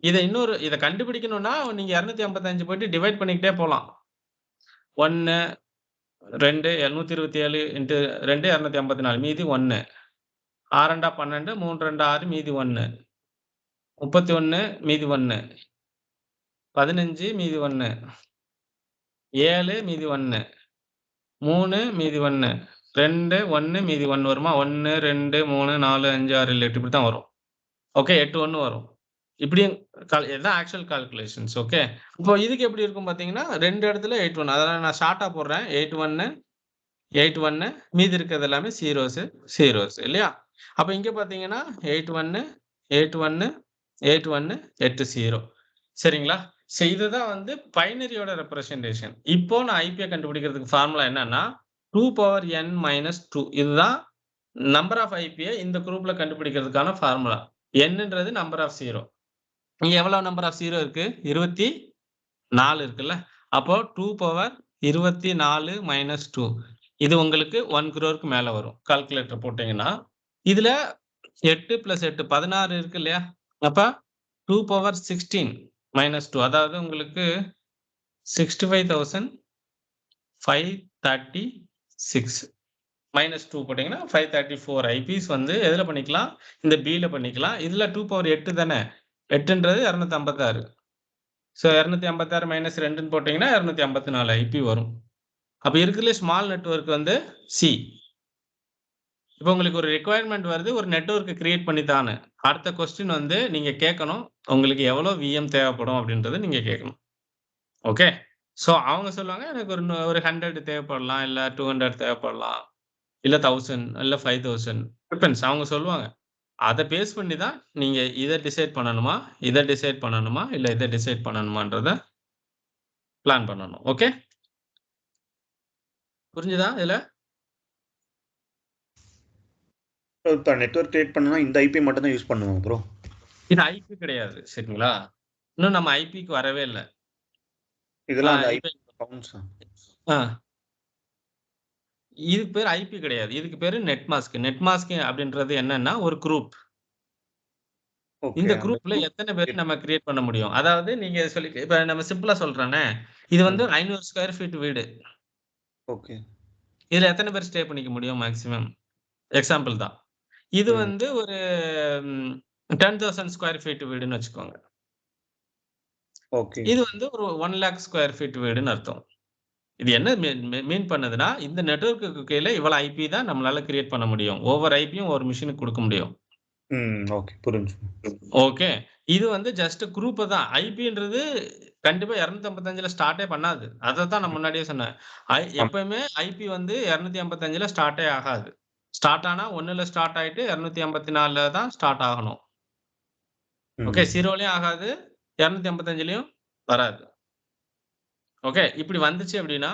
A: இதை கண்டுபிடிக்கணும்னா நீங்க 255 போயிட்டு டிவைட் பண்ணிக்கிட்டே போலாம். 1 2 727 இன்டு 2 254 மீதி 1. 6 2 12 3 2 6 மீதி 1. 31 மீதி 1. 15 மீதி 1. 7 மீதி 1. 3 மீதி 1. 2 1 மீதி 1 வருமா? 1 2 3 4 5 6 7 8 இப்படி தான் வரும். ஓகே 8 1 வரும். இப்படியும் இதுதான் ஆக்சுவல் கால்குலேஷன்ஸ். ஓகே. இப்போ இதுக்கு எப்படி இருக்கும் பார்த்தீங்கன்னா 2 இடத்துல 8 1 அதனால நான் ஷார்ட்டா போடுறேன். 8 1 8 1 மீதி இருக்கிறது எல்லாமே ஜீரோஸ் இல்லையா? அப்ப இங்க பார்த்தீங்கன்னா 8 1 8 1 8 1 8 0 சரிங்களா? சோ இதுதான் வந்து பைனரியோட ரெப்ரசன்டேஷன். இப்போ நான் ஐபியை கண்டுபிடிக்கிறதுக்கு ஃபார்முலா என்னன்னா 2n-2 இதுதான் நம்பர் ஆஃப் ஐபியை இந்த குரூப்ல கண்டுபிடிக்கிறதுக்கான ஃபார்முலா. nன்றது நம்பர் ஆஃப் 0. இங்க எவ்வளவு நம்பர் ஆஃப் 0 இருக்கு? 24 இருக்குல்ல. அப்போ 2^24 - 2 இது உங்களுக்கு 1 crore மேல வரும். கால்குலேட்டர் போட்டீங்கன்னா இதுல 8 + 8 16 இருக்கு இல்லையா? அப்ப 2^16 - 2 அதாவது உங்களுக்கு 65,536 -2 போட்டீங்கன்னா 534 ஐபிஸ் வந்து எதுல பண்ணிக்கலாம்? இந்த பில பண்ணிக்கலாம். இதுல 2^8 தானே. 8ன்றது 256. சோ 256 - 2ன்னு போட்டீங்கன்னா 254 ஐபி வரும். அப்ப இருக்குறதுல ஸ்மால் நெட்வொர்க் வந்து சி. இப்போ உங்களுக்கு ஒரு ரிக்வயர்மென்ட் வருது. ஒரு நெட்வொர்க் கிரியேட் பண்ணி தான்னு. அடுத்த கொஸ்டின் வந்து நீங்க கேட்கணும். உங்களுக்கு எவ்வளவு விஎம் தேவைப்படும் அப்படின்றத நீங்க கேட்கணும். ஓகே. சோ அவங்க சொல்லுவாங்க எனக்கு ஒரு 100 தேவைப்படலாம். இல்ல 200 தேவைப்படலாம். இல்ல 1000 இல்ல 5000 டிபெண்ட்ஸ் அவங்க சொல்லுவாங்க. அத பேஸ் பண்ணி தான் நீங்க இத டிசைட் பண்ணணுமா? இத டிசைட் பண்ணணுமா? இல்ல இத டிசைட் பண்ணணுமான்றத பிளான் பண்ணணும். ஓகே. புரிஞ்சுதா இதுல?
B: இப்ப நெட்வொர்க் கிரியேட் பண்ணனும்னா இந்த ஐபி மட்டும் தான் யூஸ் பண்ணுவோம் ப்ரோ.
A: இது ஐபி கிடையாது. சரிங்களா? இன்னும் நம்ம ஐபிக்கு வரவே இல்ல.
B: இதெல்லாம் அந்த ஐபி கவுண்ட்ஸ்.
A: இதுக்கு பேர் ஐபி கிடையாது. இதுக்கு பேரு நெட்மாஸ்க். நெட்மாஸ்க் அப்படின்றது என்னன்னா ஒரு குரூப். இந்த குரூப்ல எத்தனை பேர் நம்ம கிரியேட் பண்ண முடியும்? அதாவது நீங்க இப்ப நம்ம சிம்பிளா சொல்றேனே. இது வந்து 500 ஸ்கொயர் ஃபீட் வீடு.
B: ஓகே.
A: இதுல எத்தனை பேர் ஸ்டே பண்ணிக்க முடியும் மேக்ஸிமம்? எக்ஸாம்பிள் தான். இது வந்து ஒரு 10,000 ஸ்கொயர் ஃபீட் வீடுன்னு வச்சுக்கோங்க.
B: ஓகே.
A: இது வந்து ஒரு 1 லாக் ஸ்கொயர் ஃபீட் வீடுன்னு அர்த்தம். இது என்ன மீன் பண்ணுதுன்னா, இந்த நெட்வொர்க்குக்கு கீழ இவ்வளவு ஐபி தான் நம்மளால கிரியேட் பண்ண முடியும். ஒவ்வொரு ஐபியும் ஒரு மெஷினுக்கு குடுக்க முடியும்.
B: ஓகே. புரிஞ்சு.
A: ஓகே. இது வந்து ஜஸ்ட் குரூப் தான். ஐபின்றது கண்டிப்பா 255ல ஸ்டார்ட்டே பண்ணாது. அதத்தான் நான் முன்னாடியே சொன்னேன். எப்பவுமே ஐபி வந்து 255ல ஸ்டார்ட்டே ஆகாது. ஸ்டார்ட் ஆனா 1ல ஸ்டார்ட் ஆயிட்டு 254ல தான் ஸ்டார்ட் ஆகணும். ஓகே. 0லயும் ஆகாது. 255லயும் வராது. ஓகே. இப்படி வந்துச்சு அப்படின்னா,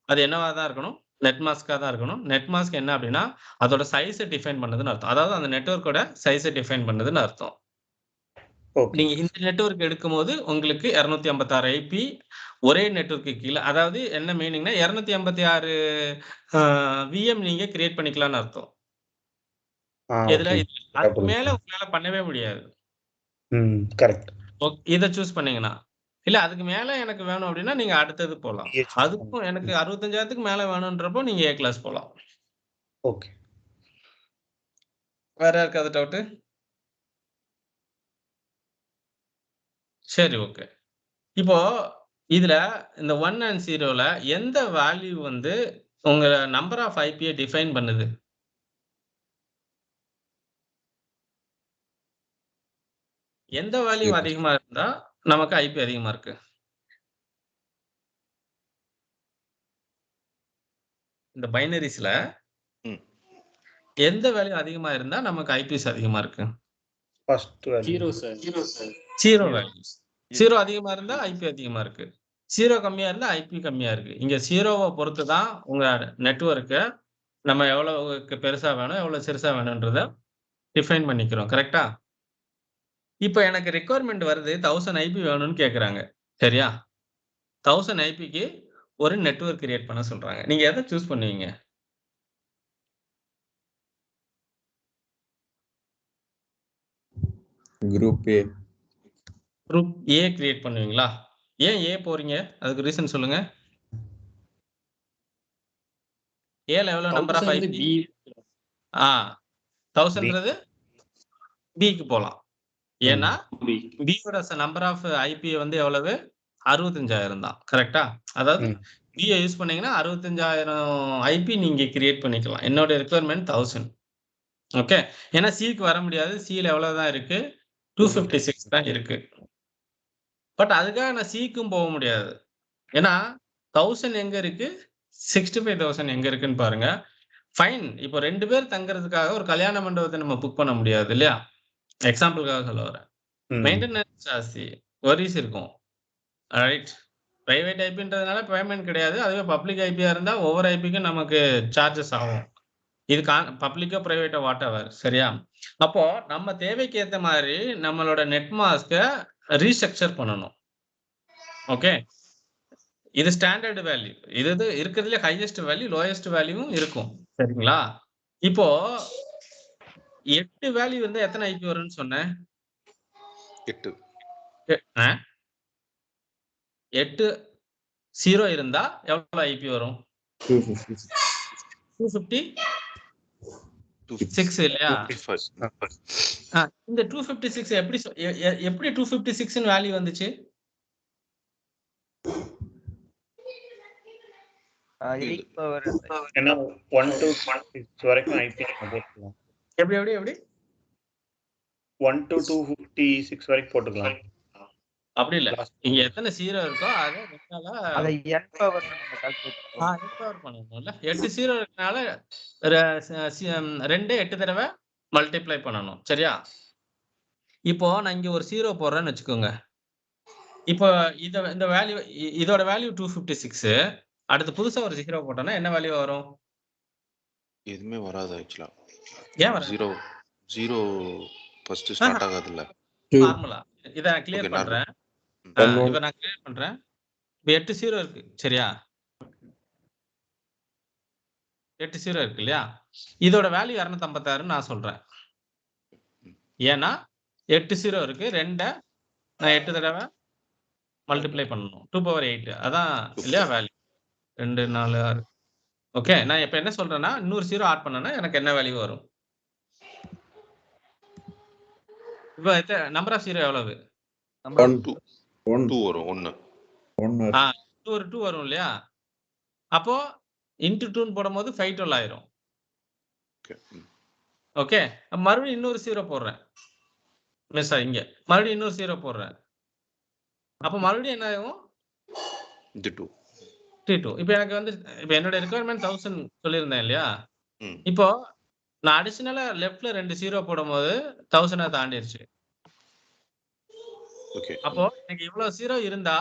A: அது என்னவா தான் இருக்கணும்? நெட்மாஸ்க்கா தான் இருக்கணும். நெட்மாஸ்க் என்ன அப்படின்னா, அதோட சைஸ டிஃபைன் பண்ணுதுன்னு அர்த்தம். அதாவது அந்த நெட்வொர்க்கோட சைஸ டிஃபைன் பண்ணுதுன்னு அர்த்தம். நீங்க இந்த நெட்வொர்க் எடுக்கும்போது உங்களுக்கு 256 ஐபி ஒரே நெட்வொர்க்கு கீழ அதாவது என்ன மீனிங்னா 256 விஎம் நீங்க கிரியேட் பண்ணிக்கலாம்னு அர்த்தம். இதுல அதுக்கு மேல உங்களால பண்ணவே முடியாது.
B: கரெக்ட்.
A: இத சூஸ் பண்ணீங்கன்னா. இல்ல அதுக்கு மேல எனக்கு வேணும் அப்படின்னா நீங்க அடுத்தது போலாம். அதுக்கும் எனக்கு 65,000க்கு மேல வேணும்ன்றப்போ நீங்க ஏ கிளாஸ் போலாம்.
B: ஓகே.
A: வேற யாருக்காவது டவுட்? சரி ஓகே. இப்போ இதுல இந்த 1 அண்ட் 0ல எந்த வேல்யூ வந்து உங்க நம்பர் ஆஃப் ஐபிய டிஃபைன் பண்ணுது? எந்த வேல்யூ அதிகமா இருந்தா நமக்கு ஐபி அதிகமா இருக்கு? இந்த பைனரிஸ்ல எந்த வேல்யூ அதிகமா இருந்தா நமக்கு ஐபிஸ் அதிகமா இருக்கு?
B: First value. 0 சார்.
A: 0 வேல்யூஸ். 0 அதிகமா இருந்தா ஐபி அதிகமா இருக்கு. 0 கம்மியா இருந்தா ஐபி கம்மியா இருக்கு. இங்க 0வ பொறுத்து தான் உங்க நெட்வொர்க்க நம்ம எவ்வளவுக்கு பெருசா வேணும், எவ்வளவு சிறுசா வேணும்ன்றத டிஃபைன் பண்ணிக்கிறோம். கரெக்ட்டா? இப்ப எனக்கு ரிக்வயர்மென்ட் வருது 1000 ஐபி வேணும்னு கேக்குறாங்க. சரியா? 1000 ஐபிக்கு ஒரு நெட்வொர்க் கிரியேட் பண்ண சொல்றாங்க. நீங்க எத சூஸ் பண்ணுவீங்க?
D: Group A.
A: Group A create பண்ணுவீங்களா? ஏன் ஏ போறீங்க? அதுக்கு ரீசன் சொல்லுங்க. ஏல எவ்வளவு நம்பர் ஆஃப்
B: 1000
A: ஐபி?
B: பி
A: 1000ன்றது பிக்கு போலாம். ஏன்னா
B: பி
A: பியோட நம்பர் ஆஃப் ஐபி வந்து எவ்வளவு? 65,000 தான். கரெக்ட்டா? அதாவது பிய யூஸ் பண்ணீங்கன்னா 65,000 ஐபி நீங்க கிரியேட் பண்ணிக்கலாம். என்னோட ரிக்வயர்மென்ட் 1000. ஓகே. ஏன்னா சிக்கு வர முடியாது. சில எவ்வளவு தான் இருக்கு? 256 தான் இருக்கு. பட் அதுக்காக நான் சிக்கும் போக முடியாது. ஏன்னா 1000 எங்க இருக்கு? 65,000 எங்க இருக்குன்னு பாருங்க. ஃபைன். இப்போ 2 பேர் தங்குறதுக்காக ஒரு கல்யாண மண்டபத்த நம்ம புக் பண்ண முடியாது இல்லையா? எக்ஸாம்பிள்க்காக சொல்ல வரேன். மெயின்டனன்ஸ் ஜாஸ்தி. வொரீஸ் இருக்கும். ரைட். பிரைவேட் ஐபின்றதுனால பேமெண்ட் கிடையாது. அதுவே பப்ளிக் ஐபியா இருந்தா ஒவ்வொரு ஐபிக்கும் நமக்கு சார்ஜஸ் ஆகும். இது பப்ளிக்கோ, பிரைவேட்டோ வாட்டெவர். சரியா? அப்போ நம்ம தேவைக்கு ஏத்த மாரி நம்மளோட நெட் மாஸ்க்க ரீஸ்ட்ரக்சர் பண்ணணும். ஓகே. இது ஸ்டாண்டர்ட் வேல்யூ. இது இருக்கிறதுல ஹையஸ்ட் வேல்யூ, லோயஸ்ட் வேல்யூவும் இருக்கும். சரிங்களா? இப்போ 8 வேல்யூ இருந்தா எத்தனை ஐபி வரும்னு சொன்னேன்?
C: 8.
A: 8 0 இருந்தா எவ்வளவு ஐபி வரும்? 256 இல்லையா?
C: 255.
A: இந்த 256 எப்படி 256 வேல்யூ வந்துச்சு?
B: ஏன்னா 1 to 6 வரைக்கும் ஐபி போட்டுக்கலாம்.
A: எப்படி
B: 1 to 256 வரைக்கும் போட்டுக்கலாம்.
A: அப்படி இல்ல. இங்க எத்தனை 0 இருக்கோ அத
D: அத n பவர் நம்ம கால்குலேட்
A: பண்ணணும்ல. 8 0 இருக்கனால 2 8 தடவை மல்டிப்ளை பண்ணணும். சரியா? இப்போ நான் இங்க ஒரு 0 போடுறேன்னு வச்சுக்கோங்க. இப்போ இந்த வேல்யூ இதோட வேல்யூ 256. அடுத்து புதுசா ஒரு 0 போட்டோம்னா என்ன வேல்யூ வரும்?
C: எதுவுமே வராது ஆக்சுவலா.
A: ஏன் வராது?
C: 0 ஃபர்ஸ்ட் ஸ்டார்ட் ஆகாதுல்ல.
A: ஃபார்முலா. இத நான் கிளியர் பண்றேன். இப்ப நான் கிளியர் பண்றேன். இப்ப 8 0 இருக்கு. சரியா? 8 0 இருக்கு இல்லையா? இதோட வேல்யூ 256 நான் சொல்றேன். ஏன்னா 8 0 இருக்கு. 2 நான் 8 தடவை மல்டிப்ளை பண்ணனும். 2/8 அதான் இல்லையா வேல்யூ. 2 4 6. ஓகே. நான் இப்ப என்ன சொல்றேன்னா இன்னொரு 0 ஆட் பண்ணனா எனக்கு என்ன வேல்யூ வரும்? இப்ப நம்பர் ஆஃப் 0 எவ்வளவு?
C: 2 வரும். 1.
A: ஒரு 2 வரும் இல்லையா? அப்போ இன்டு 2ன்னு போடும்போது 512 ஆயிரும். ஓகே. மறுபடியும் இன்னொரு 0 போடுறேன். மிஸ் இங்க. மறுபடியும் இன்னொரு 0 போடுறேன். அப்ப மறுபடியும் என்ன ஆகும்?
C: 2.
A: இப்ப எனக்கு வந்து இப்ப என்னோட ரிக்வயர்மென்ட் 1000 சொல்லியிருந்தேன் இல்லையா? இப்போ நான் அடிஷனலா லெஃப்ட்ல 2 0 போடும்போது 1000 தாண்டிருச்சு.
C: ஓகே.
A: அப்போ எனக்கு இவ்வளவு 0 இருந்தா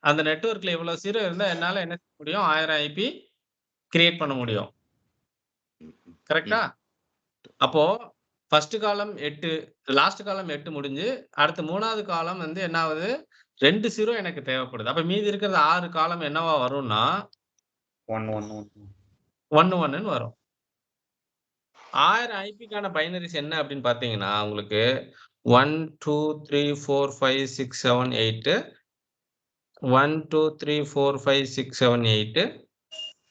A: அந்த நெட்வொர்க்ல இவ்வளவு 0 இருந்தா என்னால என்ன செய்ய முடியும்? 1000 ஐபி கிரியேட் பண்ண முடியும். கரெக்ட்டா? அப்போ ஃபர்ஸ்ட் காலம் 8, லாஸ்ட் காலம் 8 முடிஞ்சு அடுத்து 3வது காலம் வந்து என்ன ஆகுது? 2 0 எனக்கு தேவைப்படுது. அப்ப மீதி இருக்கிறது 6 காலம் என்னவா வரும்னா
B: 1 1
A: 1 1ன்னு வரும். 1000 ஐபிக்கான பைனரிஸ் என்ன அப்படின்னு பார்த்தீங்கன்னா, உங்களுக்கு 1 2 3 4 5 6 7 8 1 2 3 4 5 6 7 8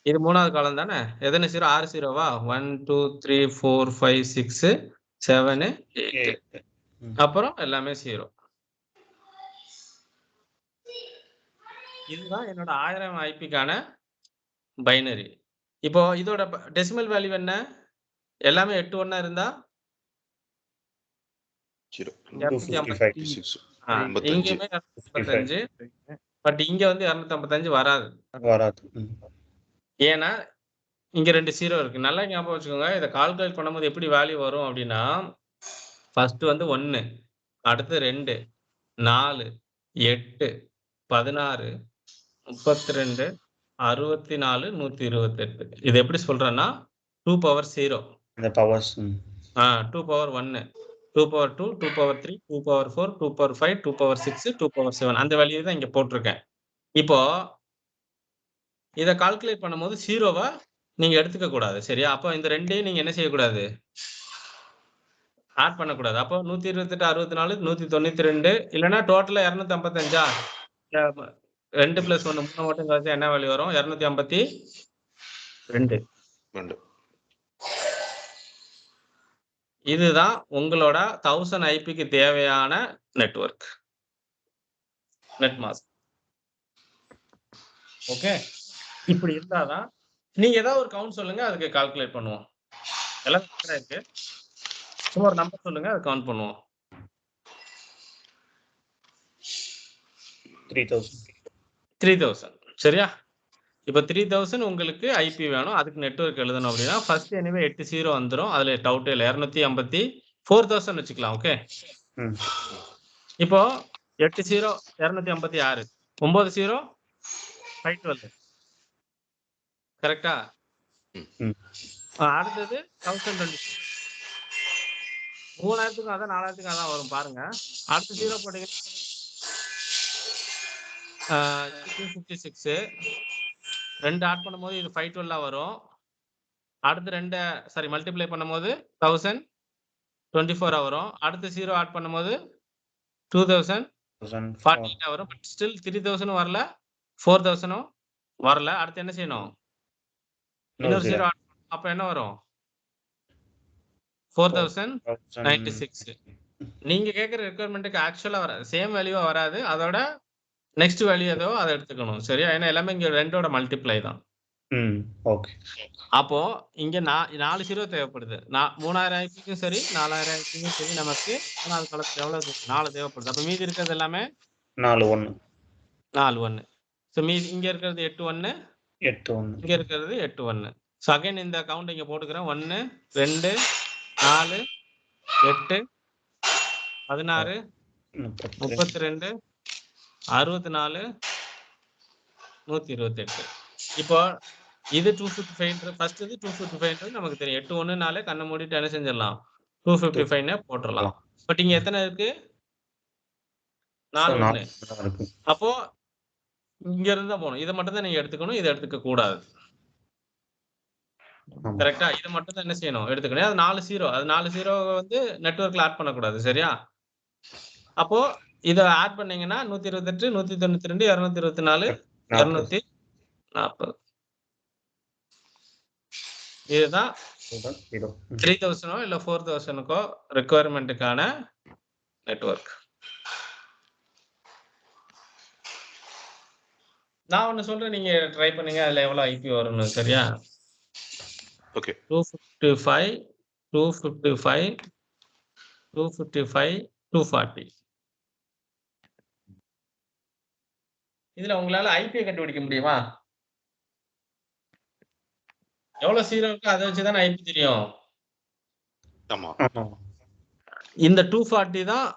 A: இது 3வது காலம் தானே? எத்தனை 0? 6 0வா? 1 2 3 4 5 6 7 8 அப்புறம் எல்லாமே 0. இதுதான் என்னோட 1000 ஐபிக்கான பைனரி. இப்போ இதோட டெசிமல் வேல்யூ என்ன? எல்லாமே 8 1 இருந்தா
C: 0.
B: 256.
A: இங்கேயுமே 255. பட் இங்க வந்து 255 வராது. ஏன்னா இங்க 2 0 இருக்கு. நல்லா ஞாபகம் வச்சுக்கோங்க. இத கால்குலேட் பண்ணும்போது எப்படி வேல்யூ வரும் அப்படின்னா, ஃபர்ஸ்ட் வந்து 1, அடுத்து 2, 4, 8, 16, 32, 64, 128. இது எப்படி சொல்றேன்னா 2 பவர் 0.
B: இந்த powers
A: 2 power 1, 2 power 2, 2 power 3, 2 power 4, 2 power 5, 2 power 6, 2 power 7 அந்த வேல்யூ தான் இங்க போட்டிருக்கேன். இப்போ இத கால்குலேட் பண்ணும்போது 0வ நீங்க எடுத்துக்க கூடாது. சரியா? அப்ப இந்த 2யும் நீங்க என்ன செய்யக்கூடாது? ஆட் பண்ணக்கூடாது. அப்போ 128, 64, 192 இல்லன்னா டோட்டலா 255 2 + 1 3 மட்டும் கழிச்சா என்ன வேல்யூ வரும்? 252. இதுதான் உங்களோட 1000 ஐபிக்கு தேவையான நெட்வொர்க். Net mask. ஓகே. இப்படி இருந்தாதான் நீங்க ஏதாவது ஒரு கவுண்ட் சொல்லுங்க, அதுக்கு கால்குலேட் பண்ணுவோம். எல்லாம் கரெக்டா இருக்கு. சும்மா ஒரு நம்பர் சொல்லுங்க, அதை கவுண்ட் பண்ணுவோம். 3000 சரியா? இப்போ 3000 உங்களுக்கு ஐபி வேணும், அதுக்கு நெட்வொர்க் எழுதணும் அப்படின்னா ஃபர்ஸ்ட் எனிவே 80 வந்துடும். அதுல டவுட் இல்லை. 250 4000 வச்சுக்கலாம். ஓகே. இப்போ 80 256 90 512 கரெக்டா? அடுத்தது 1020 3000க்கும் அதான் 4000க்கும் அதான் வரும் பாருங்க. அடுத்து 0 போட்டீங்கன்னா 256 2 ஆட் பண்ணும்போது இது 512 வரும். அடுத்து 2 சாரி மல்டிப்ளை பண்ணும்போது 1024 வரும். அடுத்து 0 ஆட் பண்ணும்போது 2048 வரும். பட் ஸ்டில் 3000 வரல, 4000 வரல. அடுத்து என்ன செய்யணும்? இன்னொரு 0 ஆட் பண்ணணும். அப்ப என்ன வரும்? 4096. நீங்க கேட்குற ரெக்குயர்மெண்ட்டுக்கு ஆக்சுவலா வராது, சேம் வேல்யூவா வராது. அதோட நெக்ஸ்ட் வேல்யூ ஏதோ அதை எடுத்துக்கணும். சரியா? ஏன்னா எல்லாமே இங்க 2ஓட மல்டிப்ளை தான்.
B: ஓகே.
A: அப்போ இங்க 4 0 தேவைப்படுது. 3000 ஐபிக்கும் சரி 4000 ஐபிக்கும் சரி நமக்கு 3வது காலத்துல எவ்வளவு 4 தேவைப்படுது. அப்ப மீதி இருக்கிறது எல்லாமே 4 1. ஸோ மீதி இங்க இருக்கிறது 8 1 இங்க இருக்கிறது 8 1. ஸோ அகைன் இந்த கவுண்ட் இங்க போட்டுக்கிறேன். 1 2 4 8 16 32 64 128. இப்போ இது 255 ஃபர்ஸ்ட் இது 255 நமக்கு தெரியும். 8 1 4 கண்ணை மூடிட்டு என்ன செஞ்சிடலாம்? 255 போட்டுடலாம். பட் இங்க எத்தனை இருக்கு? 4 1. அப்போ இங்க இருந்து தான் போகணும். இதை மட்டும் தான் நீங்க எடுத்துக்கணும், இதை எடுத்துக்க கூடாது. கரெக்டா? இதை மட்டும் தான் என்ன செய்யணும்? எடுத்துக்கணும். அது 4 0. அது 4 0 வந்து நெட்வொர்க்ல ஆட் பண்ணக்கூடாது. சரியா? அப்போ இதை ஆட் பண்ணீங்கன்னா 128 192 224 240. இதுதான் 3000 இல்ல 4000 ரெக்குயர்மெண்ட்டுக்கான நெட்வொர்க். நான் ஒண்ணு சொல்றேன், நீங்க ட்ரை பண்ணுங்க. அதுல எவ்வளவு ஐபி வரும்னு. சரியா?
C: ஓகே.
A: 255 255 255 240. இதுல உங்களால ஐபியை கண்டுபிடிக்க முடியுமா? எவ்வளவு 0 இருக்கோ அதை வச்சுதானே ஐபி தெரியும்.
C: ஆமா.
A: இந்த 240 தான்,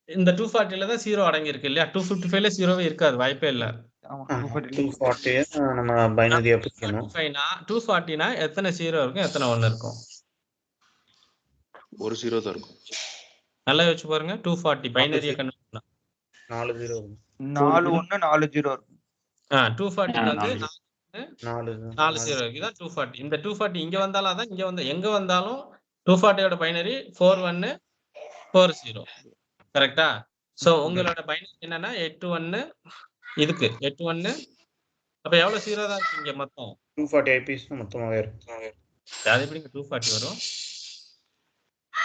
A: இந்த 240ல தான் 0 அடங்கி இருக்கு இல்லையா? 255ல 0வே இருக்காது, வாய்ப்பே இல்ல. 240னா எத்தனை 0 இருக்கும், எத்தனை 1 இருக்கும்?
C: ஒரு 0 தான் இருக்கும்.
A: நல்லா யோசிச்சு பாருங்க. 240 பைனரியை கண்டுபிடிச்சா
D: 4 1 4 0 இருக்கும்.
A: 240 வந்து 4 0 இதுதான் 240. இந்த 240 இங்க வந்தாலும் அதான், இங்க வந்து எங்க வந்தாலும் 240யோட பைனரி 41 40. கரெக்டா? சோ உங்களோட பைனரி என்னன்னா 81 இதுக்கு 81. அப்ப எவ்வளவு 0 தான் இருக்கு இங்க மொத்தம்?
B: 240 ஐபிஸ் மொத்தமாவே இருக்கு.
A: அது எப்படிங்க 240 வரும்?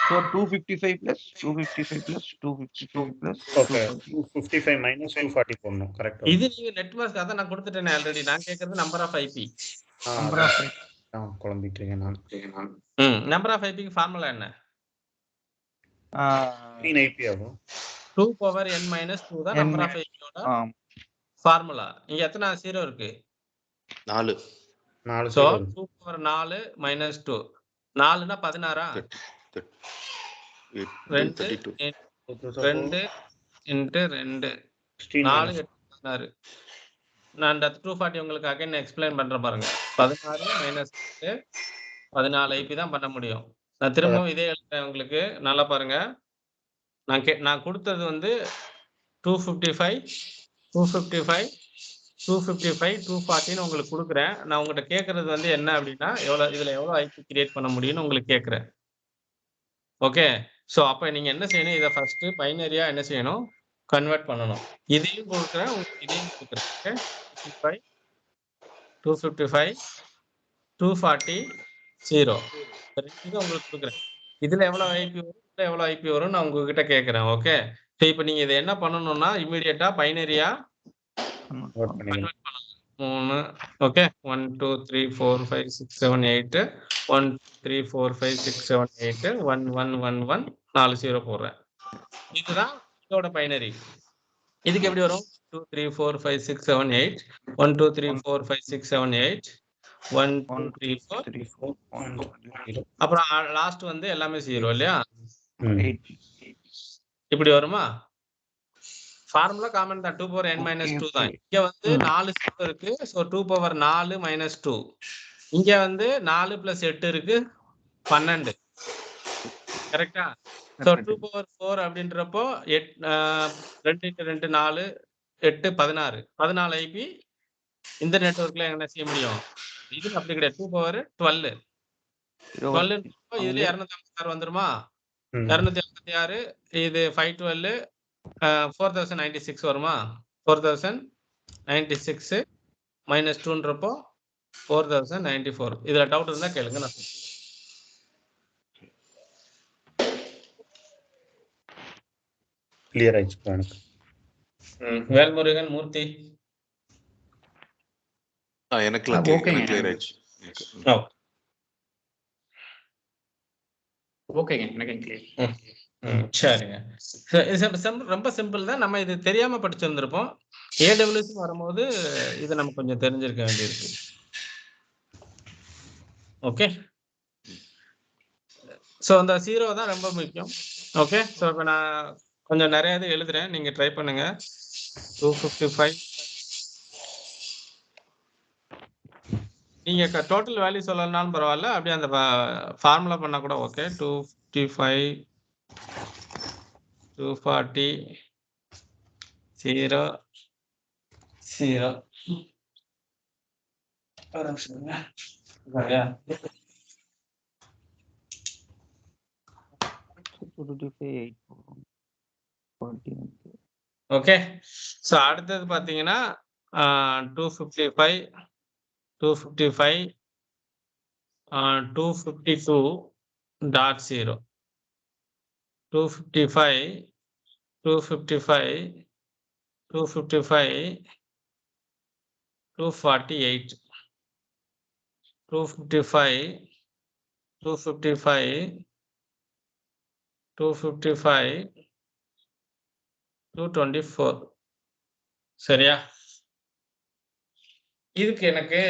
D: So 255 plus 255 plus 255 plus
B: okay. 255 minus 240 போடணும். கரெக்ட்.
A: இது நீங்க நெட் மாஸ்க் அதான் நான் கொடுத்துட்டேனே ஆல்ரெடி. நான் கேக்குறது number of IP.
D: number of
B: குழம்பிட்டு இருக்கேன் நான்.
A: நம்பர் ஆஃப் ஐபிக்கு ஃபார்முலா என்ன?
B: 3 ஐபி ஆகும்.
A: 2 power n minus 2 தான் நம்பர் ஆஃப் ஐபியோட ஃபார்முலா. இங்க எத்தனை 0 இருக்கு?
C: 4.
A: So 2 power 4 minus 2. 4னா 16ஆ? 2 into 2 4 8 16. நான் இந்த 240 உங்களுக்கு அகைன் எக்ஸ்பிளைன் பண்றேன் பாருங்க. 16 minus 8 14 ஐபி தான் பண்ண முடியும். நான் திரும்பவும் இதே எழுதுறேன் உங்களுக்கு. நல்லா பாருங்க. நான் கொடுத்தது வந்து 255 255 255 240ன்னு உங்களுக்கு கொடுக்குறேன். நான் உங்கள்கிட்ட கேட்கறது வந்து என்ன அப்படின்னா, இதுல எவ்வளவு ஐபி கிரியேட் பண்ண முடியும்னு உங்களுக்கு கேட்கிறேன். ஓகே. ஸோ அப்ப நீங்க என்ன செய்யணும்? இத ஃபர்ஸ்ட் பைனரியா என்ன செய்யணும்? கன்வெர்ட் பண்ணணும். இதையும் குடுக்குறேன், இதையும் குடுக்குறேன். ஓகே. 55 255 240 0 ரெண்டுக்கும் உங்களுக்கு குடுக்குறேன். இதுல எவ்வளவு ஐபி வரும்? இதுல எவ்வளவு ஐபி வரும்னு நான் உங்ககிட்ட கேட்கிறேன். ஓகே. ஸோ இப்ப நீங்க இத என்ன பண்ணணும்னா இமிடியேட்டா பைனரியா
B: நோட் பண்ணிக்கணும்.
A: கன்வெர்ட் பண்ணணும். 3 ஓகே. 1 2 3 4 5 6 7 8 1 3 4 5 6 7 8 1 1 1 1 4 0 போடுறேன். இதுதான் இதோட பைனரி. இதுக்கு எப்படி வரும்? 2 3 4 5 6 7 8 1 2 3 4 5 6 7 8 1 2 3 4
D: 3 4 1 0
A: அப்புறம் லாஸ்ட் வந்து எல்லாமே 0 இல்லையா?
D: 8
A: இப்படி வருமா? ஃபார்முலா காமன் தான் 2 power n minus 2 தான். இங்க வந்து 4 0 இருக்கு. So 2 power 4 minus 2. இங்க வந்து 4 plus 8 இருக்கு 12. கரெக்ட்டா? சோ 2 power 4 அப்படின்றப்போ 2 × 2 4 8 16 14 ஐபி இந்த நெட்வொர்க்ல என்ன செய்ய முடியும்? இது அப்படி கிடையாது. 2 power 12 12 இதுல 256 வந்துருமா? 256 இது 512 4096 வருமா? 4096 மைனஸ் 2ன்றப்போ 4094. இதுல டவுட் இருந்தா கேளுங்க நான் சொல்றேன்.
B: கிளியர் ஆயிடுச்சு எனக்கு.
A: வேல்முருகன் மூர்த்தி
C: எனக்கு
B: ஓகேங்க.
C: கிளியர் ஆயிடுச்சு.
B: ஓகேங்க எனக்கு கிளியர்.
A: சரிங்க. ரொம்ப சிம்பிள் தான். நம்ம இது தெரியாம படிச்சிருந்திருப்போம். ஏடபிள்யூஎஸ் வரும்போது இது நம்ம கொஞ்சம் தெரிஞ்சிருக்க வேண்டியிருக்கு. ஓகே. ஸோ அந்த 0 தான் ரொம்ப முக்கியம். ஓகே. ஸோ இப்போ நான் கொஞ்சம் நிறைய இது எழுதுறேன். நீங்க ட்ரை பண்ணுங்க. 255 நீங்க டோட்டல் வேல்யூ சொல்லலனாலும் பரவாயில்ல. அப்படியே அந்த ஃபார்முலா பண்ணா கூட ஓகே. 255 240 0 0 ஒரு நிமிஷம் சரியா?
D: 255 8
A: ஓகே. ஸோ அடுத்தது பார்த்தீங்கன்னா 255 255 252.0 255 255 255 248 255 255 255 224 சரியா? இதுக்கு எனக்கு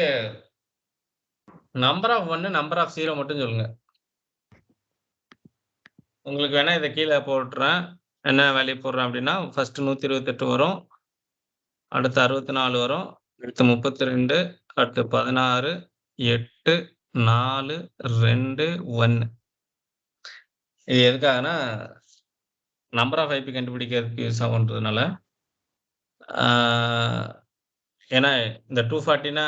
A: நம்பர் ஆஃப் 1 நம்பர் ஆஃப் 0 மட்டும் சொல்லுங்க. உங்களுக்கு வேணா இதை கீழே போட்டுறேன். என்ன வேல்யூ போடுறேன் அப்படின்னா ஃபர்ஸ்ட் 128 வரும், அடுத்து 64 வரும், அடுத்து 32, அடுத்து 16, 8, 4, 2, 1. இது எதுக்காகனா நம்பர் ஆஃப் ஐபி கண்டுபிடிக்கிறதுக்கு யூஸ் ஆகுன்றதுனால. ஏன்னா இந்த 240னா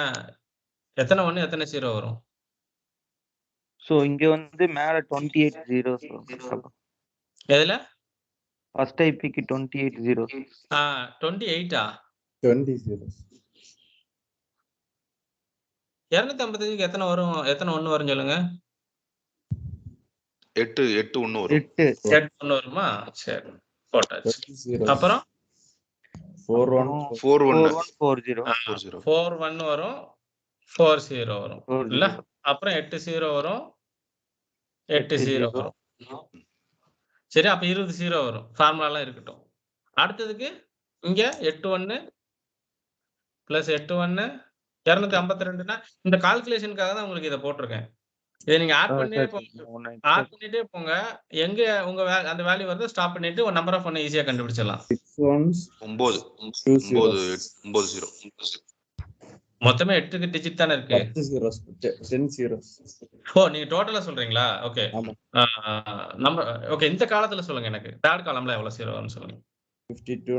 A: எத்தனை 1 எத்தனை 0 வரும்?
D: சோ இங்க வந்து மேல 28 zeros வரும்.
A: எதுல?
D: ஃபர்ஸ்ட் ஐபிக்கு 28 zeros.
A: 28ஆ?
E: 20 zeros.
A: 255க்கு எத்தனை வரும்? எத்தனை 1 வரும் சொல்லுங்க?
C: 8 1 வரும்.
D: 8
A: 1 வருமா? சரி போட்டாச்சு.
E: 20 zeros.
A: அப்புறம்
E: 4140.
A: 41 வரும், 40 வரும் இல்ல? அப்புறம் 80 வரும், 80 வரும். சரி அப்ப 20 0 வரும். ஃபார்முலாலாம் இருக்கட்டும். அடுத்ததுக்கு இங்க 81 பிளஸ் 81 252னா இந்த கால்குலேஷனுக்காக தான் உங்களுக்கு இதை போட்டிருக்கேன். இதை நீங்க ஆட் பண்ணிட்டே போங்க. எங்க உங்க அந்த வேல்யூ வருது ஸ்டாப் பண்ணிட்டு ஒரு நம்பர் ஆஃப் 1 ஈஸியா கண்டுபிடிச்சிடலாம்.
C: 9 0.
A: மொத்தமே 8 டிஜிட் தானே இருக்கு.
E: 10 zeros.
A: ஓ நீங்க டோட்டலா சொல்றீங்களா? ஓகே. Number okay. இந்த காலத்துல சொல்லுங்க. எனக்கு தேர்ட் காலம்ல எவ்வளவு 0 வரும்னு சொல்லுங்க.
E: 52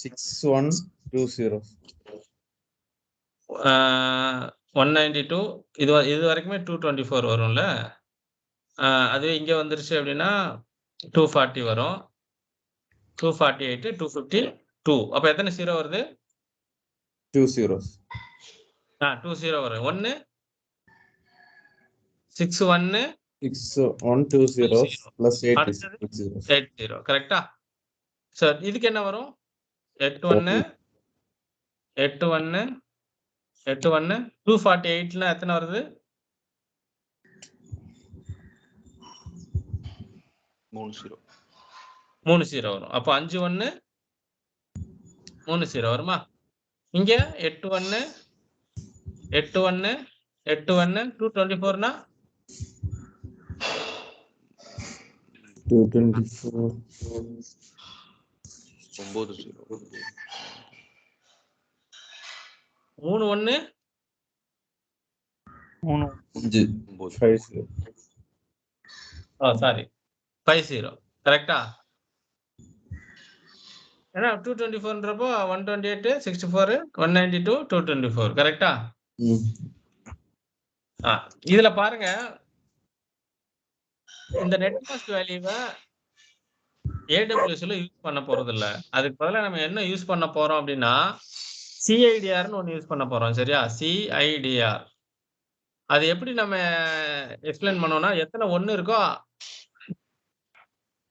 E: 6120.
A: 192 இது வரைக்குமே 224 வரும்ல. அதுவே இங்க வந்துருச்சு அப்படின்னா 240 வரும். 248, 252. அப்ப எத்தனை 0 வருது?
E: 2 zeros.
A: 2 0 வரும். 1 6 1
E: 6 1 2 zeros
A: 0.
E: plus 8 is
A: அடுத்தது
E: 6 zeros.
A: 80. கரெக்டா? சார் இதுக்கு என்ன வரும்? 8 1 8 1 8 1 248னா எத்தனை வருது?
C: 3 0.
A: 3 0 வரும். அப்போ 5 1 3 0 வருமா? இங்க 8 1 8 1 8 1 224னா
E: 224
C: 9 0.
A: 3 1
E: 5
C: 9.
E: 5 0.
A: சாரி 5 0. கரெக்டா? ஏன்னா 224ன்றப்போ 128 64 192 224. கரெக்டா? இதுல பாருங்க, இந்த நெட் காஸ்ட் வேல்யூவை ஏடபிள்யூஎஸ்ல யூஸ் பண்ண போறது இல்ல. அதுக்கு பதிலா நம்ம என்ன யூஸ் பண்ண போறோம் அப்படின்னா சிஐடிஆர்னு ஒன்று யூஸ் பண்ண போறோம். சரியா? சிஐடிஆர். அது எப்படி நம்ம எக்ஸ்பிளைன் பண்ணோம்னா, எத்தனை 1 இருக்கோ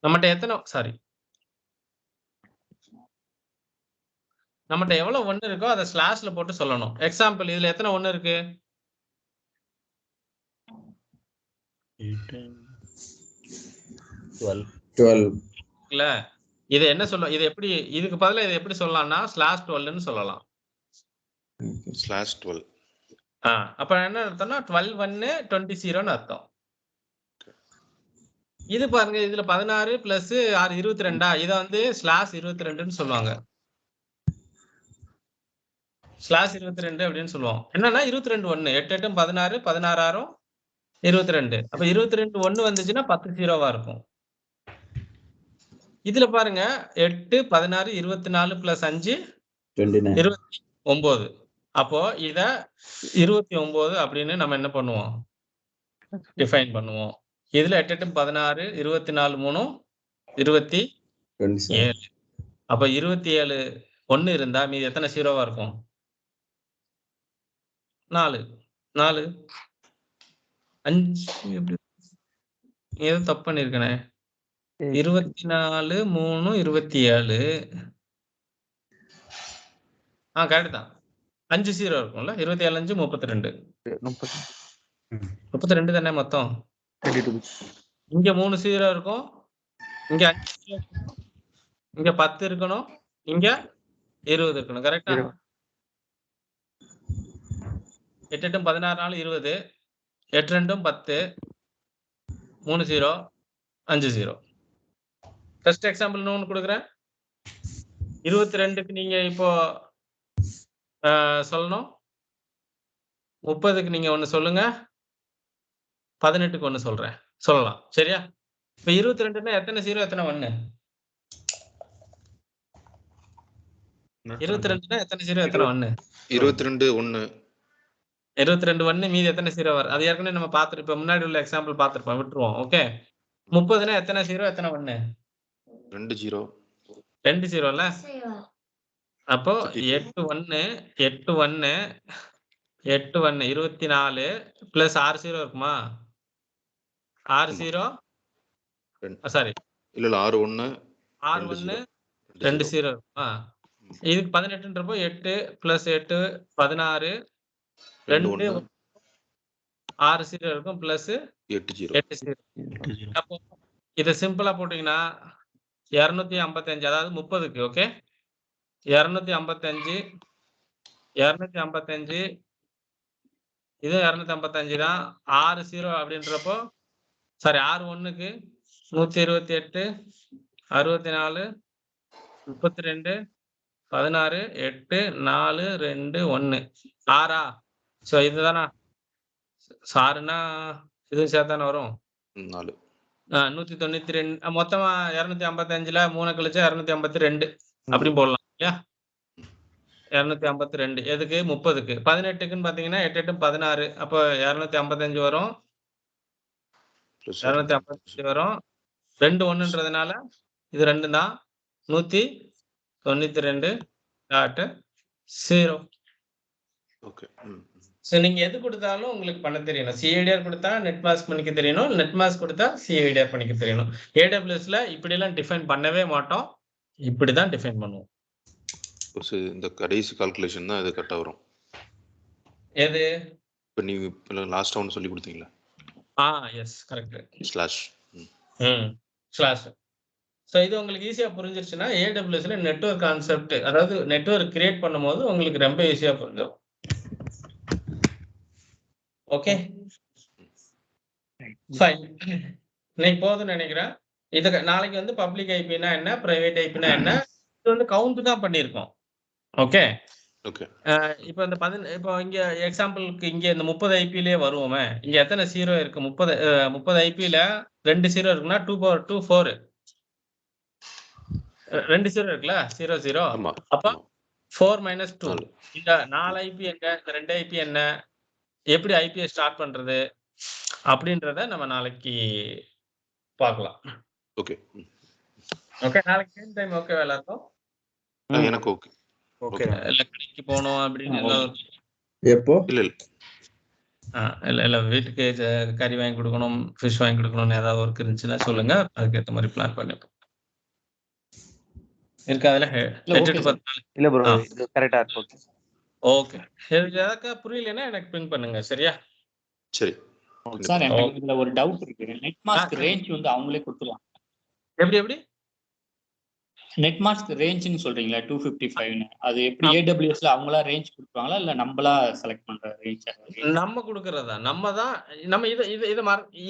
A: நம்மகிட்ட எவ்வளவு 1 இருக்கோ அதை ஸ்லாஷ்ல போட்டு சொல்லணும். எக்ஸாம்பிள், இதுல எத்தனை 1 இருக்கு?
E: 12.
A: இல்ல, இதை என்ன சொல்ல, இது எப்படி, இதுக்கு பதிலா இதை எப்படி சொல்லலாம்னா /12ன்னு சொல்லலாம்.
C: /12.
A: அப்ப என்ன அர்த்தம்னா 12 1 20 0ன்னு அர்த்தம். இது பாருங்க, இதுல 16 பிளஸ் 6 22. இதை வந்து /22ன்னு சொல்லுவாங்க. /22 அப்படின்னு சொல்லுவோம். என்னன்னா 22 1 8 8 16 16 6 22. அப்ப 22 1 வந்துச்சுன்னா 10 0வா இருக்கும். இதுல பாருங்க 8 16 24 பிளஸ் 5 29. அப்போ இத 29 அப்படின்னு நம்ம என்ன பண்ணுவோம்? டிஃபைன் பண்ணுவோம். இதுல 8 8 16 24 3 27. அப்ப 27 1 இருந்தா மீதி எத்தனை 0வா இருக்கும்? 4 4 5 எப்படி ஏதோ தப்பு பண்ணிருக்கனே. 24 3 27. கரெக்ட் தான். 5 0 இருக்கும்ல. 27 5 32. 32 தானே மொத்தம். இங்க 3 0 இருக்கும், இங்க 5 0 இருக்கணும், இங்க 10 இருக்கணும், இங்க 20 இருக்கணும். கரெக்டா? 8 8 16 4 20 8 2 10 3 0 5 0. ஃபர்ஸ்ட் எக்ஸாம்பிள் ஒன்று கொடுக்குறேன். 22க்கு நீங்க இப்போ சொல்லணும். 30க்கு நீங்க ஒண்ணு சொல்லுங்க. 18க்கு ஒண்ணு சொல்றேன். சொல்லலாம். சரியா? இப்ப 22ன்னா எத்தனை 0 எத்தனை 1? 22ன்னா எத்தனை 0 எத்தனை 1?
C: 22 1.
A: 22 1 மீதி எத்தனை 0 வரும்? அது ஏற்கனவே நம்ம பார்த்துட்டு இப்ப முன்னாடி உள்ள எக்ஸாம்பிள் பார்த்துருப்போம். விட்டுருவோம். ஓகே. 30ன்னா எத்தனை 0 எத்தனை 1?
C: 2 0.
A: 2 0ல. அப்போ 8 1 8 1 8 1 24 பிளஸ் 6 0 இருக்குமா? 6 0 சாரி
C: இல்ல 6 1
A: 6 1 2 0 இருக்குமா? இதுக்கு 18ன்றப்போ 8 பிளஸ் 8 16 2 6 0 இருக்கும் பிளஸ்
C: 8 0.
A: அப்போ இதை சிம்பிளா போட்டீங்கன்னா 255. அதாவது 30க்கு. ஓகே. 255 255 இது 255 தான். 6 0 அப்படின்றப்போ சாரி 6 1க்கு 128 64 32 16 8 4 2 1 6. ஸோ இதுதானா? சாருன்னா இது சேர்த்தானே வரும்.
C: 4
A: 192. மொத்தமா 255ல 3 கழிச்சா 252 அப்படின்னு போடலாம் இல்லையா? 252 எதுக்கு? 30க்கு. 18க்குன்னு பாத்தீங்கன்னா 8 8 16. அப்போ 255 வரும். 255 வரும். 2 1ன்றதுனால இது 2 தான். 192.0.
C: ஓகே.
A: ஸோ நீங்க எது கொடுத்தாலும் உங்களுக்கு பண்ண தெரியணும். சிஐடிஆர் கொடுத்தா நெட் மாஸ்க் பண்ணிக்க தெரியணும். நெட் மாஸ்க் கொடுத்தா சிஐடிஆர் பண்ணிக்க தெரியணும். ஏடபிள்யூஎஸ்ல இப்படிலாம் டிஃபைன் பண்ணவே மாட்டோம். இப்படிதான் டிஃபைன் பண்ணுவோம்.
C: இந்த கடைசி கால்குலேஷன் தான் இது கரெக்டா வரும்.
A: எது?
C: இப்போ நீங்க லாஸ்ட் ஒன்று சொல்லி கொடுத்தீங்களா?
A: Yes correct.
C: Slash.
A: Slash. So இது உங்களுக்கு ஈஸியா புரிஞ்சிருச்சுன்னா ஏடபிள்யூஎஸ்ல நெட்வொர்க் கான்செப்ட், அதாவது நெட்வொர்க் கிரியேட் பண்ணும்போது உங்களுக்கு ரொம்ப ஈஸியா புரிஞ்சிடும். Okay fine. இன்னைக்கு போதும்னு நினைக்கிறேன். இது நாளைக்கு வந்து பப்ளிக் ஐபினா என்ன, பிரைவேட் ஐபினா என்ன, இது வந்து கவுண்ட் தான் பண்ணியிருக்கோம். ஓகே.
C: ஓகே.
A: இப்போ இந்த இப்போ இங்க எக்ஸாம்பிளுக்கு இங்க இந்த 30 ஐபிலே வருவோமே, இங்க எத்தனை 0 இருக்கு? 30 ஐபில 2 0 இருக்குன்னா 2 power 2 4. 2 0 இருக்குல்ல, 0 0. அப்ப 4 - 2. இந்த 4 ஐபி என்ன, இந்த 2 ஐபி என்ன, எப்படி ஐபியை ஸ்டார்ட் பண்றது அப்படின்றத நம்ம நாளைக்கு பார்க்கலாம்.
C: ஓகே.
A: ஓகே, நாளைக்கு சேம் டைம் ஓகேவா எல்லாருக்கும்?
C: எனக்கு ஓகே.
B: ஓகே.
A: கடைக்கு போகணும் அப்படின்னு
E: எப்போ?
A: இல்ல வீட்டுக்கு கறி வாங்கி கொடுக்கணும், ஃபிஷ் வாங்கி கொடுக்கணும்னு ஏதாவது ஒர்க் இருந்துச்சுன்னா சொல்லுங்க, அதுக்கேற்ற மாதிரி பிளான் பண்ணிப்போம். இருக்காதுல 8 to 10 நாள்.
D: இல்ல ப்ரோ, இது கரெக்டா இருக்கு.
A: ஓகே. எதுக்கு புரியலன்னா எனக்கு பிங் பண்ணுங்க, சரியா?
C: சரி
B: சார், எனக்கு இதுல ஒரு டவுட் இருக்கு. நெட் மாஸ்க் ரேஞ்ச் வந்து அவங்களே கொடுத்துருவாங்க.
A: எப்படி
B: நெட் மாஸ்க் ரேஞ்ச்னு சொல்றீங்களா 255? அது எப்படி ஏடபிள்யூஎஸ்ல அவங்களா ரேஞ்ச் கொடுப்பாங்களா இல்ல நம்மளா செலக்ட் பண்ற ரேஞ்ச்?
A: நம்ம கொடுக்கறதா, நம்ம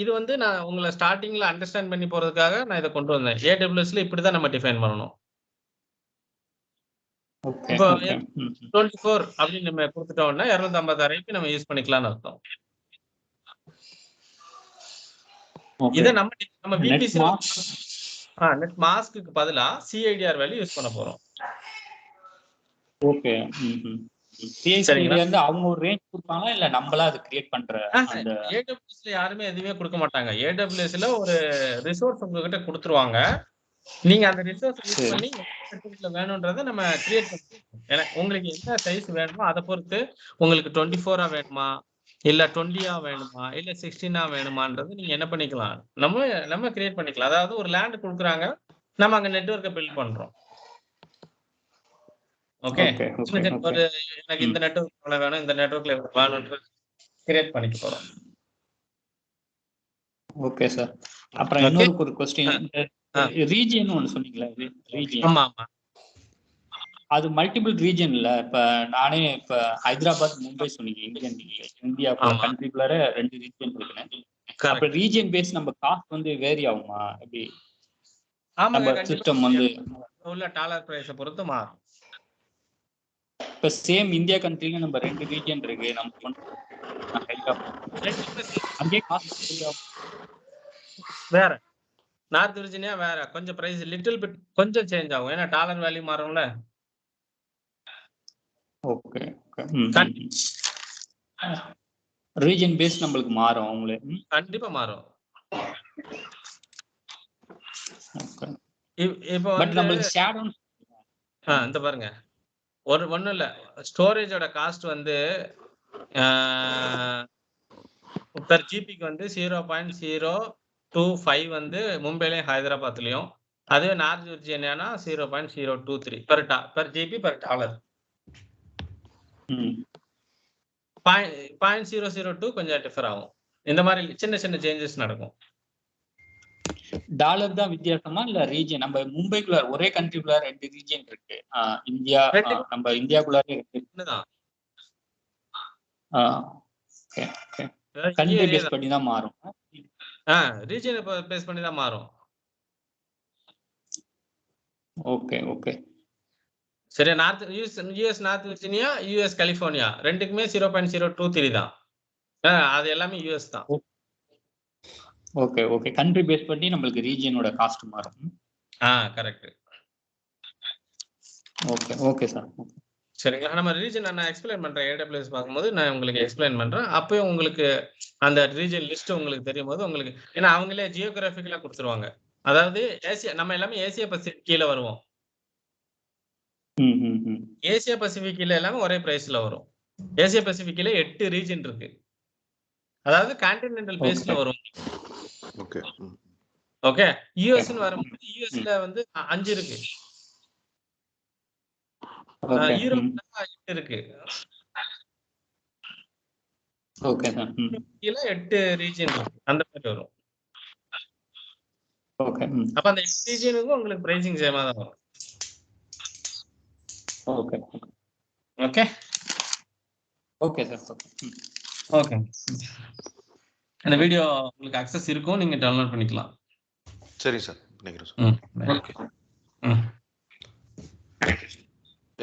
A: இது வந்து நான் உங்களை ஸ்டார்டிங்ல அண்டர்ஸ்டாண்ட் பண்ணி போறதுக்காக நான் இதை கொண்டு வந்தேன். ஏடபிள்யூஎஸ்ல இப்படிதான் நம்ம டிஃபைன் பண்ணணும். இப்போ 24 அப்படின்னு நம்ம கொடுத்துட்டோம்னா 256 ஐபி நம்ம யூஸ் பண்ணிக்கலாம்னு அர்த்தம். இதை நம்ம விபிசி நெட் மாஸ்க்கு பதிலா சிஐடிஆர் வேல்யூ யூஸ் பண்ண போறோம்.
B: ஓகே. சிஐடிஆர் வந்து அவங்க ஒரு ரேஞ்ச் கொடுப்பாங்களா இல்ல நம்மளா அது கிரியேட் பண்ற? அந்த
A: ஏடபிள்யூஎஸ்ல யாருமே எதுவுமே கொடுக்க மாட்டாங்க. ஏடபிள்யூஎஸ்ல ஒரு ரிசோர்ஸ் உங்ககிட்ட கொடுத்துருவாங்க. நீங்க அந்த ரிசோர்ஸ் யூஸ் பண்ணி என்ன வேணும்ன்றதை நம்ம கிரியேட் பண்ணுவோம். உங்களுக்கு என்ன சைஸ் வேணுமோ அதை பொறுத்து உங்களுக்கு 24 வேணுமா, இல்ல 20 வேணுமா, இல்ல 16 வேணுமான்றது நீங்க என்ன பண்ணிக்கலாம், நம்ம கிரியேட் பண்ணிக்கலாம். அதாவது ஒரு லேண்ட் கொடுக்குறாங்க, நம்ம அங்க நெட்வொர்க்கை பில்ட் பண்றோம். ஓகே. ஒரு எனக்கு இந்த நெட்வொர்க் எவ்வளவு வேணும், இந்த நெட்வொர்க்ல எவ்வளவு வேணும்ன்றது கிரியேட் பண்ணிக்க போறோம்.
B: Okay sir. அப்புறம் இன்னொரு ஒரு क्वेश्चन, ரீஜியன் ஒன்னு சொன்னீங்களா? ரீஜியன்.
A: ஆமா.
B: அது மல்டிபிள் ரீஜன்ல. இப்ப நானே இப்ப ஹைதராபாத், மும்பை சொன்னீங்க. இந்தியா கண்ட்ரிக்குள்ளார 2 ரீஜன் இருக்குன்னு. அப்ப ரீஜன் பேஸ் நம்ம காஸ்ட் வந்து வேரி ஆகுமா? எப்படி நம்ம சிஸ்டம் வந்து
A: உள்ள டாலர் பிரைஸை பொறுத்து மாறும்.
B: இப்ப சேம் இந்தியா கண்ட்ரில நம்ம 2 ரீஜன் இருக்கு. நம்ம அங்கே காஸ்ட்
A: வேற. நார்த் விர்ஜினியா வேற, கொஞ்சம் பிரைஸ் லிட்டில் பிட் கொஞ்சம் சேஞ்ச் ஆகும், ஏன்னா டாலர் வேல்யூ மாறும்ல.
B: ஓகே. ரீஜன் பேஸ் நம்மளுக்கு மாறும். அவங்களே
A: கண்டிப்பா மாறும். இப்போ
B: பட் நம்மளுக்கு ஷேடோ
A: இந்த பாருங்க, ஒண்ணும் இல்ல, ஸ்டோரேஜோட காஸ்ட் வந்து பெர் ஜிபிக்கு வந்து 0.025 வந்து மும்பைலையும் ஹைதராபாத்லயும், அதுவே நார்த் விர்ஜினியானா 0.023 பெர் ஜிபி பெர் டாலர். 0.002 கொஞ்சம் டிஃபர் ஆகும். இந்த மாதிரி சின்ன சின்ன சேஞ்சஸ் நடக்கும்.
B: டாலர் தான் வித்தியாசமா இல்ல ரீஜன்? நம்ம மும்பைக்குள்ள ஒரே கண்ட்ரிக்குள்ள 2 ரீஜன் இருக்கு. இந்தியா, நம்ம இந்தியாக்குள்ள 2 தான். ஓகே. கண்ட்ரி பேஸ் பண்ணி தான் மாறும்.
A: ரீஜன் பேஸ் பண்ணி தான் மாறும்.
B: ஓகே.
A: சரி, US north Virginia, US California ரெண்டுக்குமே 0.023 தான். அது எல்லாமே யுஎஸ் தான்.
B: ஓகே. கண்ட்ரி பேஸ் பண்ணி நம்மளுக்கு ரீஜனோட காஸ்ட் மாறும்.
A: கரெக்ட்.
B: Okay sir.
A: சரிங்களா? நம்ம ரீஜன் நான் எக்ஸ்பிளைன் பண்றேன். AWS பார்க்கும்போது நான் உங்களுக்கு எக்ஸ்பிளைன் பண்றேன். அப்பயும் உங்களுக்கு அந்த ரீஜன் லிஸ்ட் உங்களுக்கு தெரியும்போது உங்களுக்கு ஏன்னா அவங்களே ஜியோகிராபிக்கலா குடுத்துருவாங்க. அதாவது நம்ம எல்லாமே ஏசியா பசிபிக் கீழ வருவோம். ஏசியா பசிபிக் கீழ எல்லாமே ஒரே பிரைஸ்ல வரும். ஏசியா பசிபிக் கீழ 8 ரீஜன் இருக்கு. அதாவது கான்டினென்டல் பேஸ்ல வரும்.
C: ஓகே.
A: ஓகே. யுஎஸ்ன்னு வரும்போது யுஎஸ்ல வந்து 5 இருக்கு. யூரோப்ல 8 இருக்கு.
B: Okay sir.
A: கீழ 8 ரீஜன் இருக்கு. அந்த மாதிரி வரும்.
B: ஓகே.
A: அப்ப அந்த 8 ரீஜனுக்கும் உங்களுக்கு பிரைசிங் சேமா தான் வரும்.
B: Okay.
A: Okay.
B: Okay sir.
A: Okay. இந்த வீடியோ உங்களுக்கு அக்சஸ் இருக்கும். நீங்க டவுன்லோட் பண்ணிக்கலாம்.
C: சரி சார். பண்ணிக்கிறேன் சார்.
A: ஓகே.